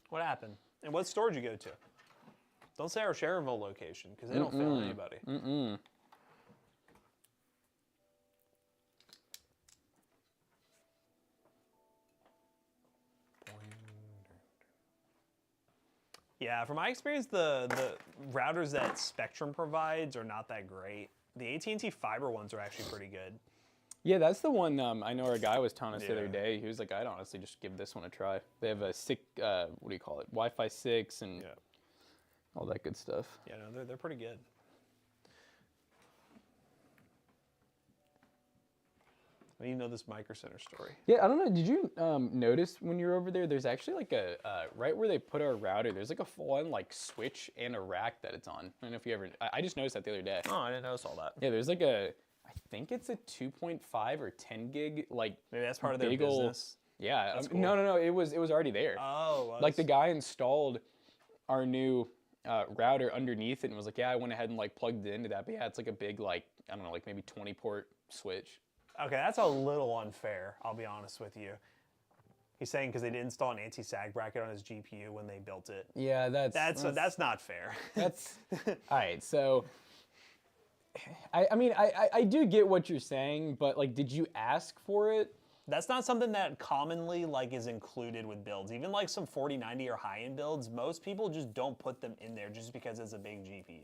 What happened? And what store did you go to? Don't say our Sharonville location because they don't fail anybody. Yeah, from my experience, the routers that Spectrum provides are not that great. The AT&T fiber ones are actually pretty good. Yeah, that's the one I know our guy was telling us the other day. He was like, I'd honestly just give this one a try. They have a what do you call it? Wi-Fi 6 and all that good stuff. Yeah, no, they're pretty good. You know this Micro Center story. Yeah, I don't know. Did you notice when you were over there, there's actually like a, right where they put our router, there's like a full-on like switch and a rack that it's on. I don't know if you ever, I just noticed that the other day. Oh, I didn't notice all that. Yeah, there's like a, I think it's a 2.5 or 10 gig, like. Maybe that's part of their business. Yeah. That's cool. No, it was already there. Oh. Like the guy installed our new router underneath it and was like, yeah, I went ahead and like plugged it into that. But yeah, it's like a big, like, I don't know, like maybe 20 port switch. Okay, that's a little unfair, I'll be honest with you. He's saying because they didn't install an anti-sag bracket on his GPU when they built it. Yeah, that's not fair. That's all right. So, I mean, I do get what you're saying, but like, did you ask for it? That's not something that commonly like is included with builds. Even like some 4090 or high-end builds, most people just don't put them in there just because it's a big GPU.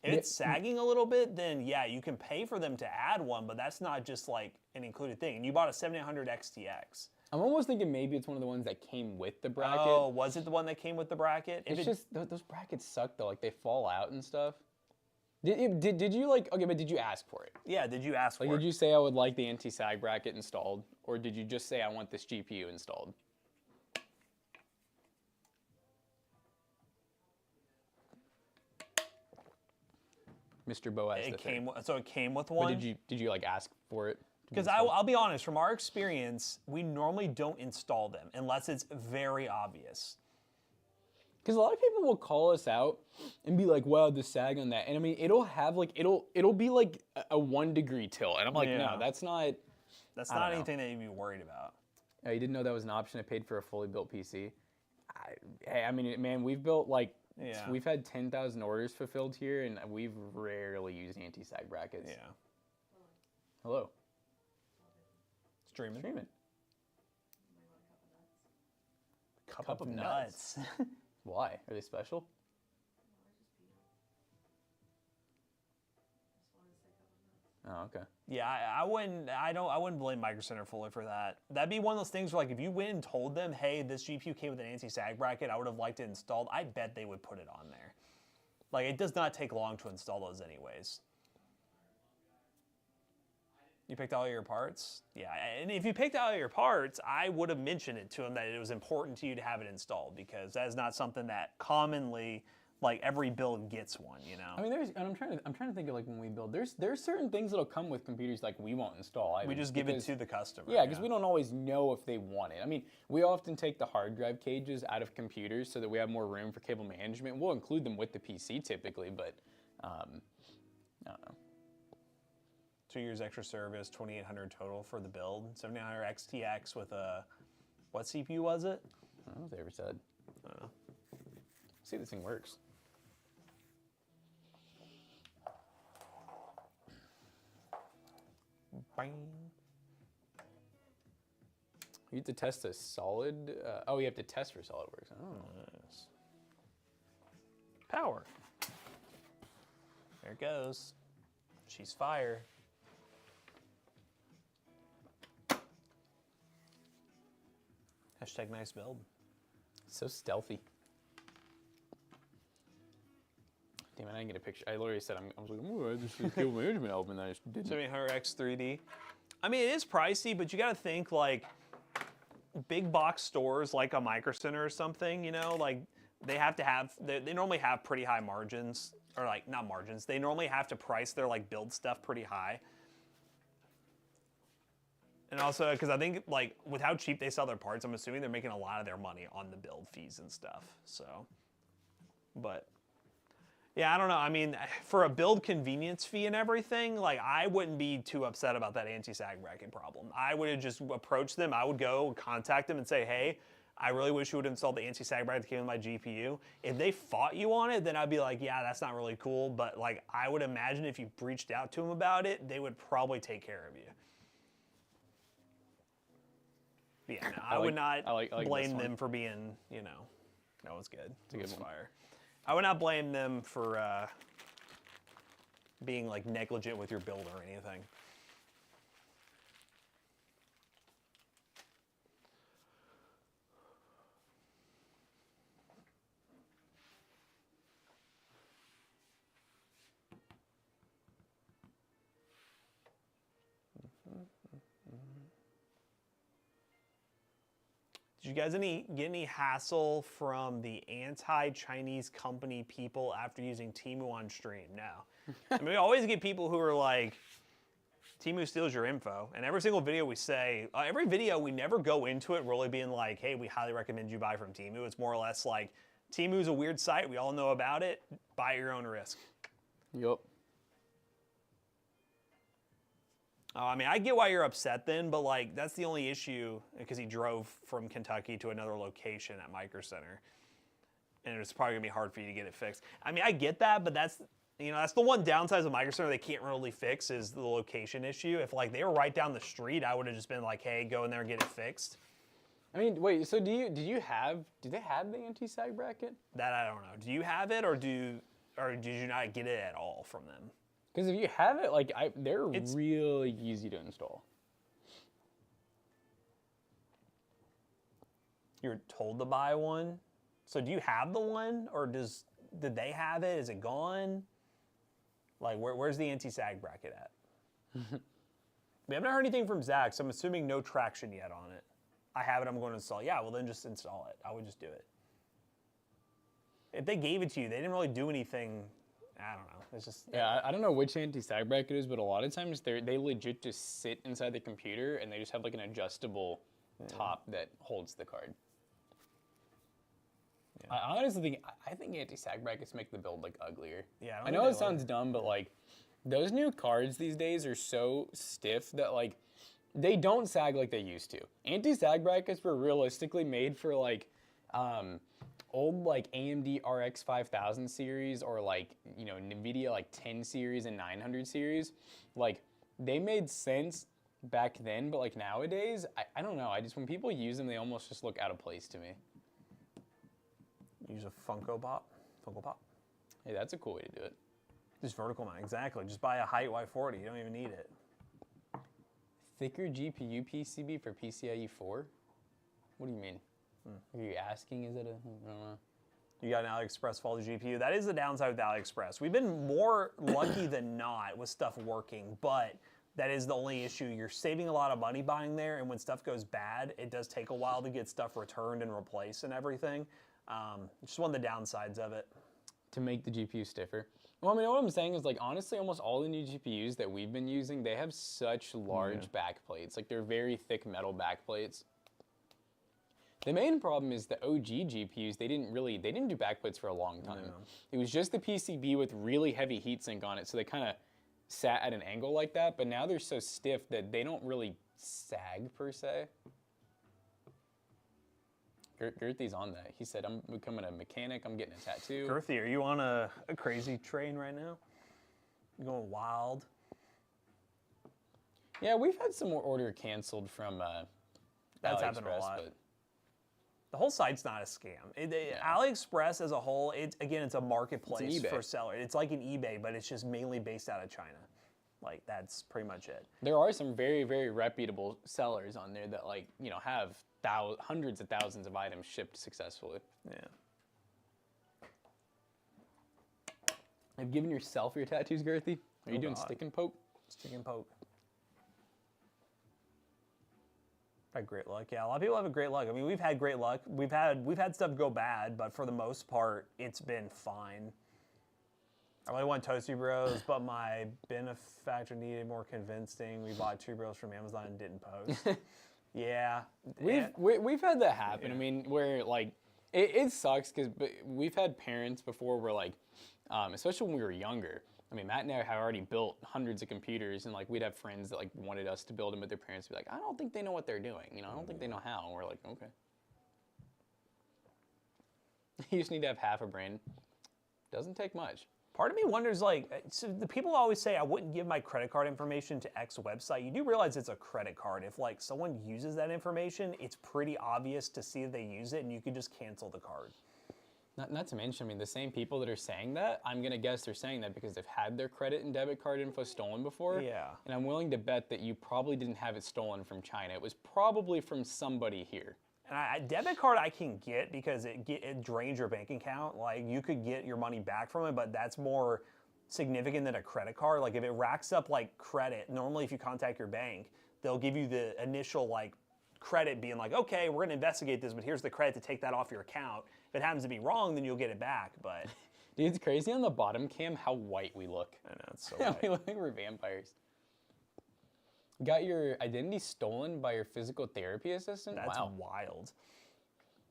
If it's sagging a little bit, then yeah, you can pay for them to add one, but that's not just like an included thing. And you bought a 7800 XTX. I'm almost thinking maybe it's one of the ones that came with the bracket. Oh, was it the one that came with the bracket? It's just, those brackets suck though, like they fall out and stuff. Did you like? Okay, but did you ask for it? Yeah, did you ask for Like, it? did you say I would like the anti-sag bracket installed, or did you just say I want this GPU installed? Mr. Boaz the third. So it came with But one. did you like ask for it? Because I'll be honest, from our experience, we normally don't install them unless it's very obvious. Because a lot of people will call us out and be like, "Wow, the sag on that," and I mean, it'll have like it'll be like a 1 degree tilt, and I'm like, Yeah. no, that's not. That's I don't not know. anything that you'd be worried about. You didn't know that was an option. I paid for a fully built PC. I mean, man, we've built like Yeah. we've had 10,000 orders fulfilled here, and we've rarely used anti-sag brackets. Yeah. Hello. Streaming. Streaming. Cup of nuts. Why? Are they special? Oh, okay. Yeah, I wouldn't blame Micro Center fully for that. That'd be one of those things where, like, if you went and told them, hey, this GPU came with an anti-sag bracket, I would have liked it installed, I bet they would put it on there. Like, it does not take long to install those anyways. You picked all your parts? Yeah, and if you picked all your parts, I would have mentioned it to them that it was important to you to have it installed, because that is not something that commonly, like, every build gets one, you know? I mean, I'm trying to think of, like, when we build, there's certain things that'll come with computers like we won't install items. We just give it to the customer. Yeah, because we don't always know if they want it. I mean, we often take the hard drive cages out of computers so that we have more room for cable management. We'll include them with the PC typically, but I don't know. 2 years extra service, 2,800 total for the build. 7900 XTX with a, what CPU was it? I don't know what they ever said. I don't know. See if this thing works. Bang. You have to test a solid. Oh, you have to test for SolidWorks. Oh. Nice. Power. There it goes. She's fire. Hashtag nice build. So stealthy. Damn it, I didn't get a picture. I literally said, I was like, oh, I just did cable management open, I just didn't. 7900X 3D. I mean, it is pricey, but you got to think, like, big box stores like a Micro Center or something, you know, like, they have to have, they normally have pretty high margins, or, like, not margins. They normally have to price their, like, build stuff pretty high. And also, because I think, like, with how cheap they sell their parts, I'm assuming they're making a lot of their money on the build fees and stuff. So, but, yeah, I don't know. I mean, for a build convenience fee and everything, like, I wouldn't be too upset about that anti-sag bracket problem. I would have just approached them. I would go contact them and say, hey, I really wish you would install the anti-sag bracket that came with my GPU. If they fought you on it, then I'd be like, yeah, that's not really cool. But, like, I would imagine if you reached out to them about it, they would probably take care of you. Yeah, no, I would not blame them for being, you know, no, it's good. It's a good fire. I would not blame them for being, like, negligent with your build or anything. Did you guys get any hassle from the anti-Chinese company people after using Temu on stream? No. I mean, we always get people who are like, Temu steals your info. And every single video we say, every video we never go into it really being like, hey, we highly recommend you buy from Temu. It's more or less like, Temu's a weird site. We all know about it. Buy at your own risk. Yup. I mean, I get why you're upset then, but, like, that's the only issue, because he drove from Kentucky to another location at Micro Center, and it's probably gonna be hard for you to get it fixed. I mean, I get that, but that's, you know, that's the one downside of Micro Center they can't really fix is the location issue. If, like, they were right down the street, I would have just been like, hey, go in there and get it fixed. I mean, wait, so do they have the anti-sag bracket? That I don't know. Do you have it, or did you not get it at all from them? Because if you have it, like, they're really easy to install. You're told to buy one? So do you have the one, or did they have it? Is it gone? Like, where's the anti-sag bracket at? We haven't heard anything from Zach, so I'm assuming no traction yet on it. I have it, I'm going to install. Yeah, well then just install it. I would just do it. If they gave it to you, they didn't really do anything. I don't know. It's just Yeah, I don't know which anti-sag bracket it is, but a lot of times they legit just sit inside the computer and they just have like an adjustable top that holds the card. Yeah. I honestly think anti-sag brackets make the build like uglier. Yeah, I know it sounds dumb, but like those new cards these days are so stiff that like they don't sag like they used to. Anti-sag brackets were realistically made for like old like AMD RX 5000 series or like, you know, NVIDIA like 10 series and 900 series. Like they made sense back then, but like nowadays, I don't know. When people use them, they almost just look out of place to me. Use a Funko Pop. Hey, that's a cool way to do it. Just vertical mount, exactly. Just buy a height Y40. You don't even need it. Thicker GPU PCB for PCIe 4? What do you mean? Are you asking, is it a, I don't know. You got an AliExpress faulty GPU. That is the downside with AliExpress. We've been more lucky than not with stuff working, but that is the only issue. You're saving a lot of money buying there, and when stuff goes bad, it does take a while to get stuff returned and replaced and everything. Just one of the downsides of it. To make the GPU stiffer. Well, I mean, what I'm saying is, like, honestly, almost all the new GPUs that we've been using, they have such large backplates. Like, they're very thick metal backplates. The main problem is the OG GPUs, they didn't do backplates for a long time. No. It was just the PCB with really heavy heatsink on it, so they kind of sat at an angle like that, but now they're so stiff that they don't really sag, per se. Girthy's on that. He said, I'm becoming a mechanic, I'm getting a tattoo. Girthy, are you on a crazy train right now? You going wild? Yeah, we've had some more order canceled from That's happened a lot. But the whole site's not a scam. AliExpress as a whole, it's a marketplace for sellers. It's like an eBay, but it's just mainly based out of China. Like, that's pretty much it. There are some very, very reputable sellers on there that, like, you know, have hundreds of thousands of items shipped successfully. Yeah. Have you given yourself your tattoos, Girthy? Are you doing stick and poke? Stick and poke. Had great luck. Yeah, a lot of people have great luck. I mean, we've had great luck. We've had stuff go bad, but for the most part, it's been fine. I really want Toasty Bros, but my benefactor needed more convincing. We bought 2 Bros from Amazon and didn't post. Yeah. We've had that happen. Yeah. I mean, where like it sucks because we've had parents before where like, especially when we were younger. I mean, Matt and I have already built hundreds of computers, and like we'd have friends that like wanted us to build them, but their parents would be like, I don't think they know what they're doing. You know, I don't think they know how. And we're like, okay. You just need to have half a brain. Doesn't take much. Part of me wonders, like, so the people always say I wouldn't give my credit card information to X website. You do realize it's a credit card. If like someone uses that information, it's pretty obvious to see that they use it, and you could just cancel the card. Not to mention, I mean, the same people that are saying that, I'm going to guess they're saying that because they've had their credit and debit card info stolen before. Yeah. And I'm willing to bet that you probably didn't have it stolen from China. It was probably from somebody here. And debit card I can get because it drains your bank account. Like, you could get your money back from it, but that's more significant than a credit card. Like, if it racks up, like, credit, normally if you contact your bank, they'll give you the initial, like, credit being like, okay, we're going to investigate this, but here's the credit to take that off your account. If it happens to be wrong, then you'll get it back, but... Dude, it's crazy on the bottom cam how white we look. I know, it's so white. We look like we're vampires. Got your identity stolen by your physical therapy assistant? That's wild.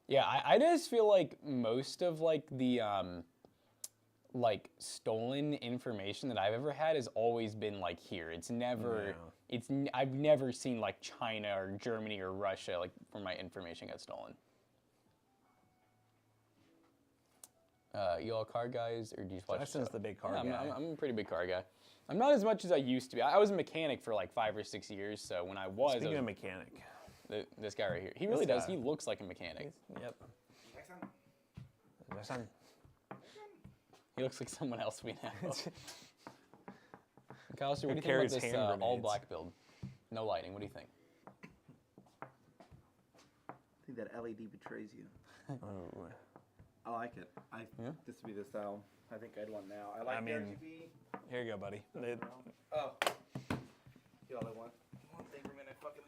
Yeah, I just feel like most of like the like stolen information that I've ever had has always been like here. It's never I've never seen like China or Germany or Russia like where my information got stolen. You all car guys, or do you just watch? Justin's the big car guy. I'm a pretty big car guy. I'm not as much as I used to be. I was a mechanic for like 5 or 6 years, so when I was... Speaking of mechanic. This guy right here. He really does. He looks like a mechanic. Yep. He looks like someone else we know. McAllister, what do you think about this all-black build? No lighting. What do you think? I think that LED betrays you. Oh. I like it. This would be the style I think I'd want now. I like the RGB. Here you go, buddy. Oh. You all I want. One thing per minute. I fucking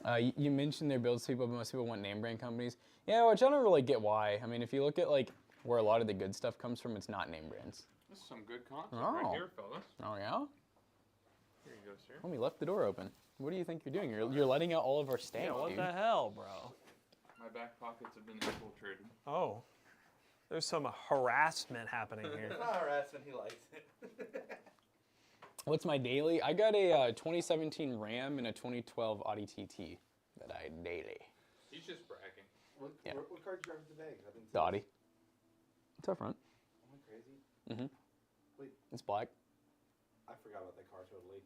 love it. You mentioned their builds people, but most people want name brand companies. Yeah, which I don't really get why. I mean, if you look at like where a lot of the good stuff comes from, it's not name brands. This is some good content Oh. right here, fellas. Oh yeah? Here you go, sir. Well, we left the door open. What do you think you're doing? You're letting out all of our stank, Yeah, what dude. the hell, bro? My back pockets have been infiltrated. Oh, there's some harassment happening here. It's not harassment. He likes it. What's my daily? I got a 2017 Ram and a 2012 Audi TT that I daily. He's just bragging. What car did you drive today? 'Cause I didn't see The it. Audi. It's up front. Am I crazy? Mm-hmm. Wait. It's black. I forgot about that car totally.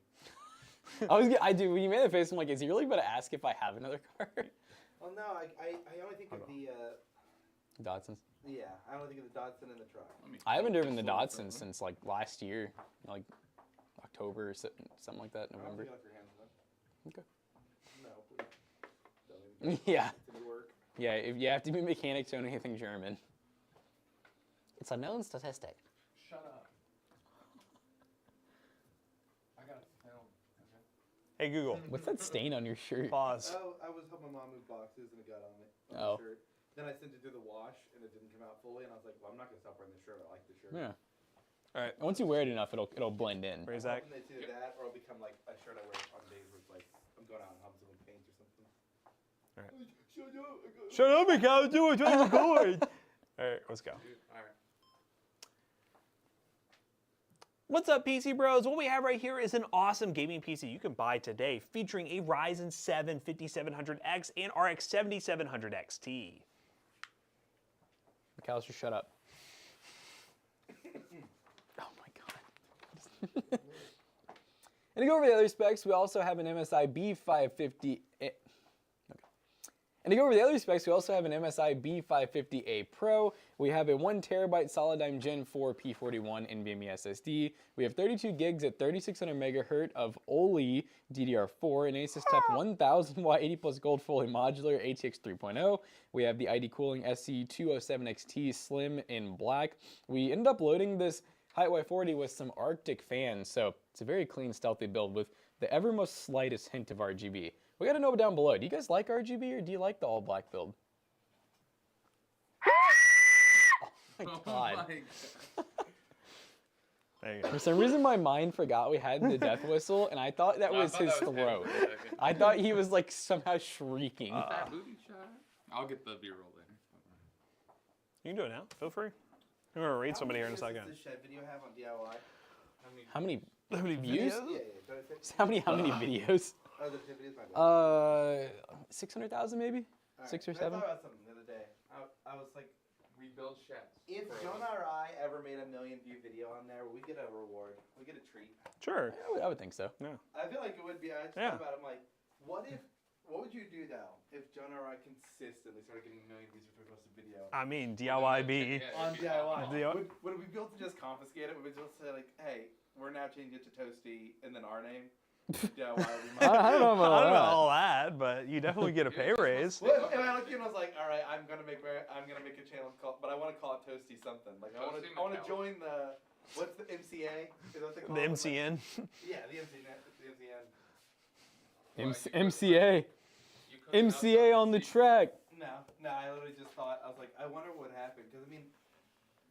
I do. When you made the face, I'm like, is he really about to ask if I have another car? Well, no, I only think of the, Datsuns. yeah, I only think of the Datsun and the truck. I haven't driven the Datsun since like last year, like October or something like that, I don't November. think off your hands, though. Okay. No, please. Don't even Yeah. It's good work. Yeah, if you have to be a mechanic to own anything German. It's a known statistic. Shut up. I got film. Okay. Hey, Google, What's that stain on your shirt? pause. Oh, I was helping my mom move boxes and it got on it. On Oh. the shirt. Then I sent it to the wash and it didn't come out fully and I was like, well, I'm not gonna stop wearing this shirt. I like the shirt. Yeah. All right, Once you wear it enough, it'll blend in. where's I'm Zach? hoping it's either that or it'll become like a shirt I wear on days where it's like I'm going out and helping someone paint or something. All right. Shut up! I got Shut up, Mikhail. Do it. Trying to record. All right, let's go. Dude, all right. What's up, PC Bros? What we have right here is an awesome gaming PC you can buy today, featuring a Ryzen 7 5700X and RX 7700 XT. McAllister, shut up. Oh my god. And to go over the other specs, we also have an MSI B550. And to go over the other specs, we also have an MSI B550A Pro. We have a 1TB Solidigm Gen 4 P41 NVMe SSD. We have 32 gigs at 3600 MHz of OLE DDR4, an Asus TUF 1000W 80 plus gold fully modular ATX 3.0. We have the ID Cooling SC207XT Slim in black. We ended up loading this Height Y40 with some Arctic fans, so it's a very clean, stealthy build with the evermost slightest hint of RGB. We gotta know down below, do you guys like RGB or do you like the all black build? Oh my god. My God. There you go. For some reason my mind forgot we had the death whistle and I thought that No, I was thought his that was him throat. for a second. I thought he was like somehow shrieking. That booty shot. I'll get the B-roll later. You can do it now. Feel free. I'm gonna read somebody here in a second. Does this shed video have on DIY? How many How many views? Yeah, yeah. Go ahead. How many videos? Oh, the videos, my bad. 600,000 maybe? All right, 6 or I 7? thought about something the other day. I was like, Rebuild sheds. if Jonah or I ever made a 1 million view video on there, we get a reward. We get a treat. Sure. I would think so. I feel like it would be. I just Yeah. thought about it. I'm like, what would you do though if Jonah or I consistently started getting 1 million views for a posted video? I mean, DIYB. Yeah, On it'd be DIY. DIY. Would we be able to just confiscate it? Would we just say like, hey, we're now changing it to Toasty and then our name? DIY. I don't know about I don't know that. all that, but you definitely get a pay raise. Well, and I looked at him and I was like, all right, I'm gonna make a channel called, but I want to call it Toasty something. Like I want Toasty to McCall. join the what's the MCA? Is that what they call The it? MCN. Yeah, the MCN. The MCN. MCA. You could not MCA on the track. No, I literally just thought, I was like, I wonder what happened. Because, I mean,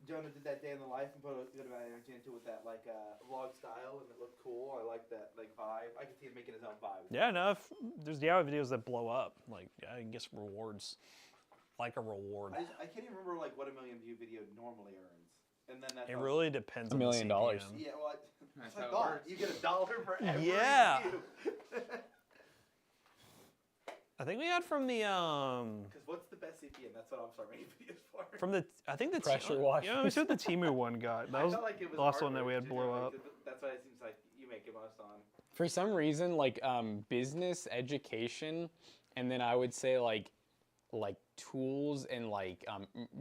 Jonah did that day in the life and put a good amount of energy into it with that, like, vlog style, and it looked cool. I like that, like, vibe. I could see him making his own vibe. Yeah, no, if there's DIY videos that blow up. Like, I guess rewards. Like a reward. I can't even remember, like, what a 1 million view video normally earns. And then that's It how- really depends $1 on million. the CPM. Yeah, well, That's I how it thought. works. You get $1 for every Yeah. view. I think we had from the Because what's the best CPM? That's what I'm starting making videos for. I think the Pressure washer. Yeah, we see what the Timu one got. That I was felt like it was the last one that we artwork, had too, blow like, up. That's what it seems like you make it most on. For some reason, like business, education, and then I would say like tools and like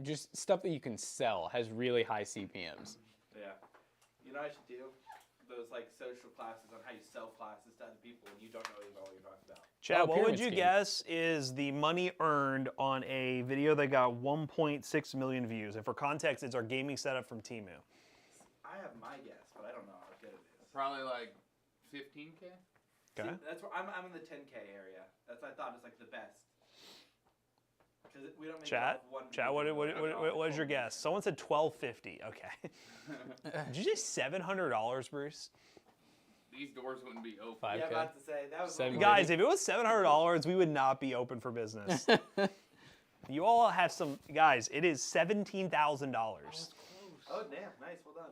just stuff that you can sell has really high CPMs. Yeah. You know what I should do? Those like social classes on how you sell classes to other people and you don't know even what you're talking about. Chad, Oh, what would pyramid you scheme. guess is the money earned on a video that got 1.6 million views? And for context, it's our gaming setup from Temu. I have my guess, but I don't know how good it is. Probably like 15K. Okay. See, that's where I'm in the 10K area. That's I thought is like the best. Because we don't make Chat, one. Chat, what was your guess? Someone said $12.50. Okay. Did you say $700, Bruce? These doors wouldn't be open. 5K. Yeah, about to say that was. Seven- Guys, if it was $700, we would not be open for business. You all have some guys. It is $17,000. Oh damn! Nice, well done.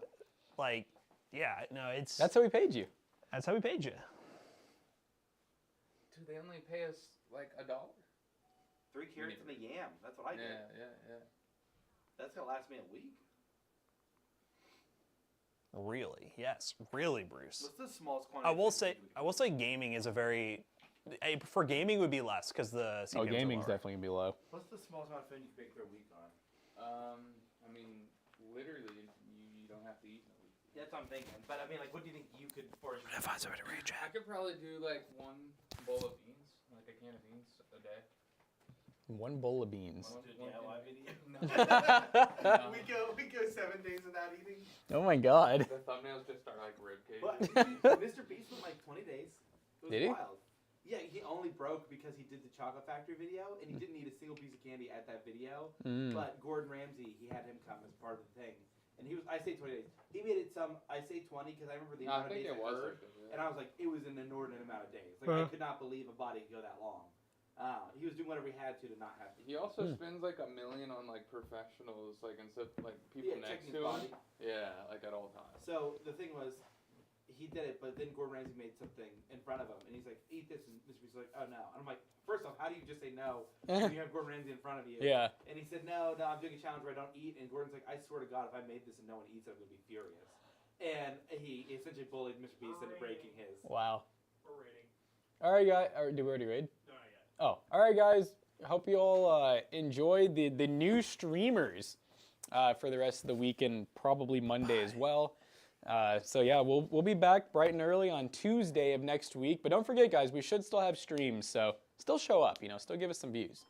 Like, yeah, no, it's That's how we paid you. that's how we paid you. Dude, they only pay us like $1. 3 carrots and a yam. That's what I did. Yeah. That's gonna last me a week. Really? Yes, really, Bruce. What's the smallest quantity? I of will food say gaming is a very for gaming would be less because the CPMs Oh, are gaming's lower. definitely gonna be low. What's the smallest amount of food you can bake for a week on? I mean, literally, you don't have to eat in a week. That's what I'm thinking. But I mean, like, what do you think you could force? Find somebody to read I chat. could probably do like 1 bowl of beans, like a can of beans a day. 1 bowl of beans. One- Do a one DIY can- video. No. we go 7 days without eating. Oh my god. The thumbnails just are like ribcage. But Mr. Beast went like 20 days. It was Did he? wild. Yeah, he only broke because he did the Chocolate Factory video, and he didn't eat a single piece of candy at that video. But Gordon Ramsay, he had him come as part of the thing. And he was, I say 20 days. He made it I say 20 because I remember the No, I amount of think days it was. heard, Like and I was like, it was an inordinate amount of days. Like, I could not believe a body could go that long. He was doing whatever he had to not have to. He also spends like $1 million on like professionals, like and stuff, like people Yeah, next checking to his him. body. Yeah, like at all times. So the thing was, he did it, but then Gordon Ramsay made something in front of him, and he's like, "Eat this," and Mr. Beast's like, "Oh no!" And I'm like, first off, how do you just say no when you have Gordon Ramsay in front of you? Yeah. And he said, "No, I'm doing a challenge where I don't eat." And Gordon's like, "I swear to God, if I made this and no one eats it, I'm gonna be furious." And he essentially bullied Mr. Beast into breaking his. Wow. We're rating. All right, guys. Did we already raid? No, not yet. Oh, all right, guys. Hope you all enjoyed the new streamers for the rest of the week and probably Monday as well. So yeah, we'll be back bright and early on Tuesday of next week. But don't forget, guys, we should still have streams. So still show up. Still give us some views.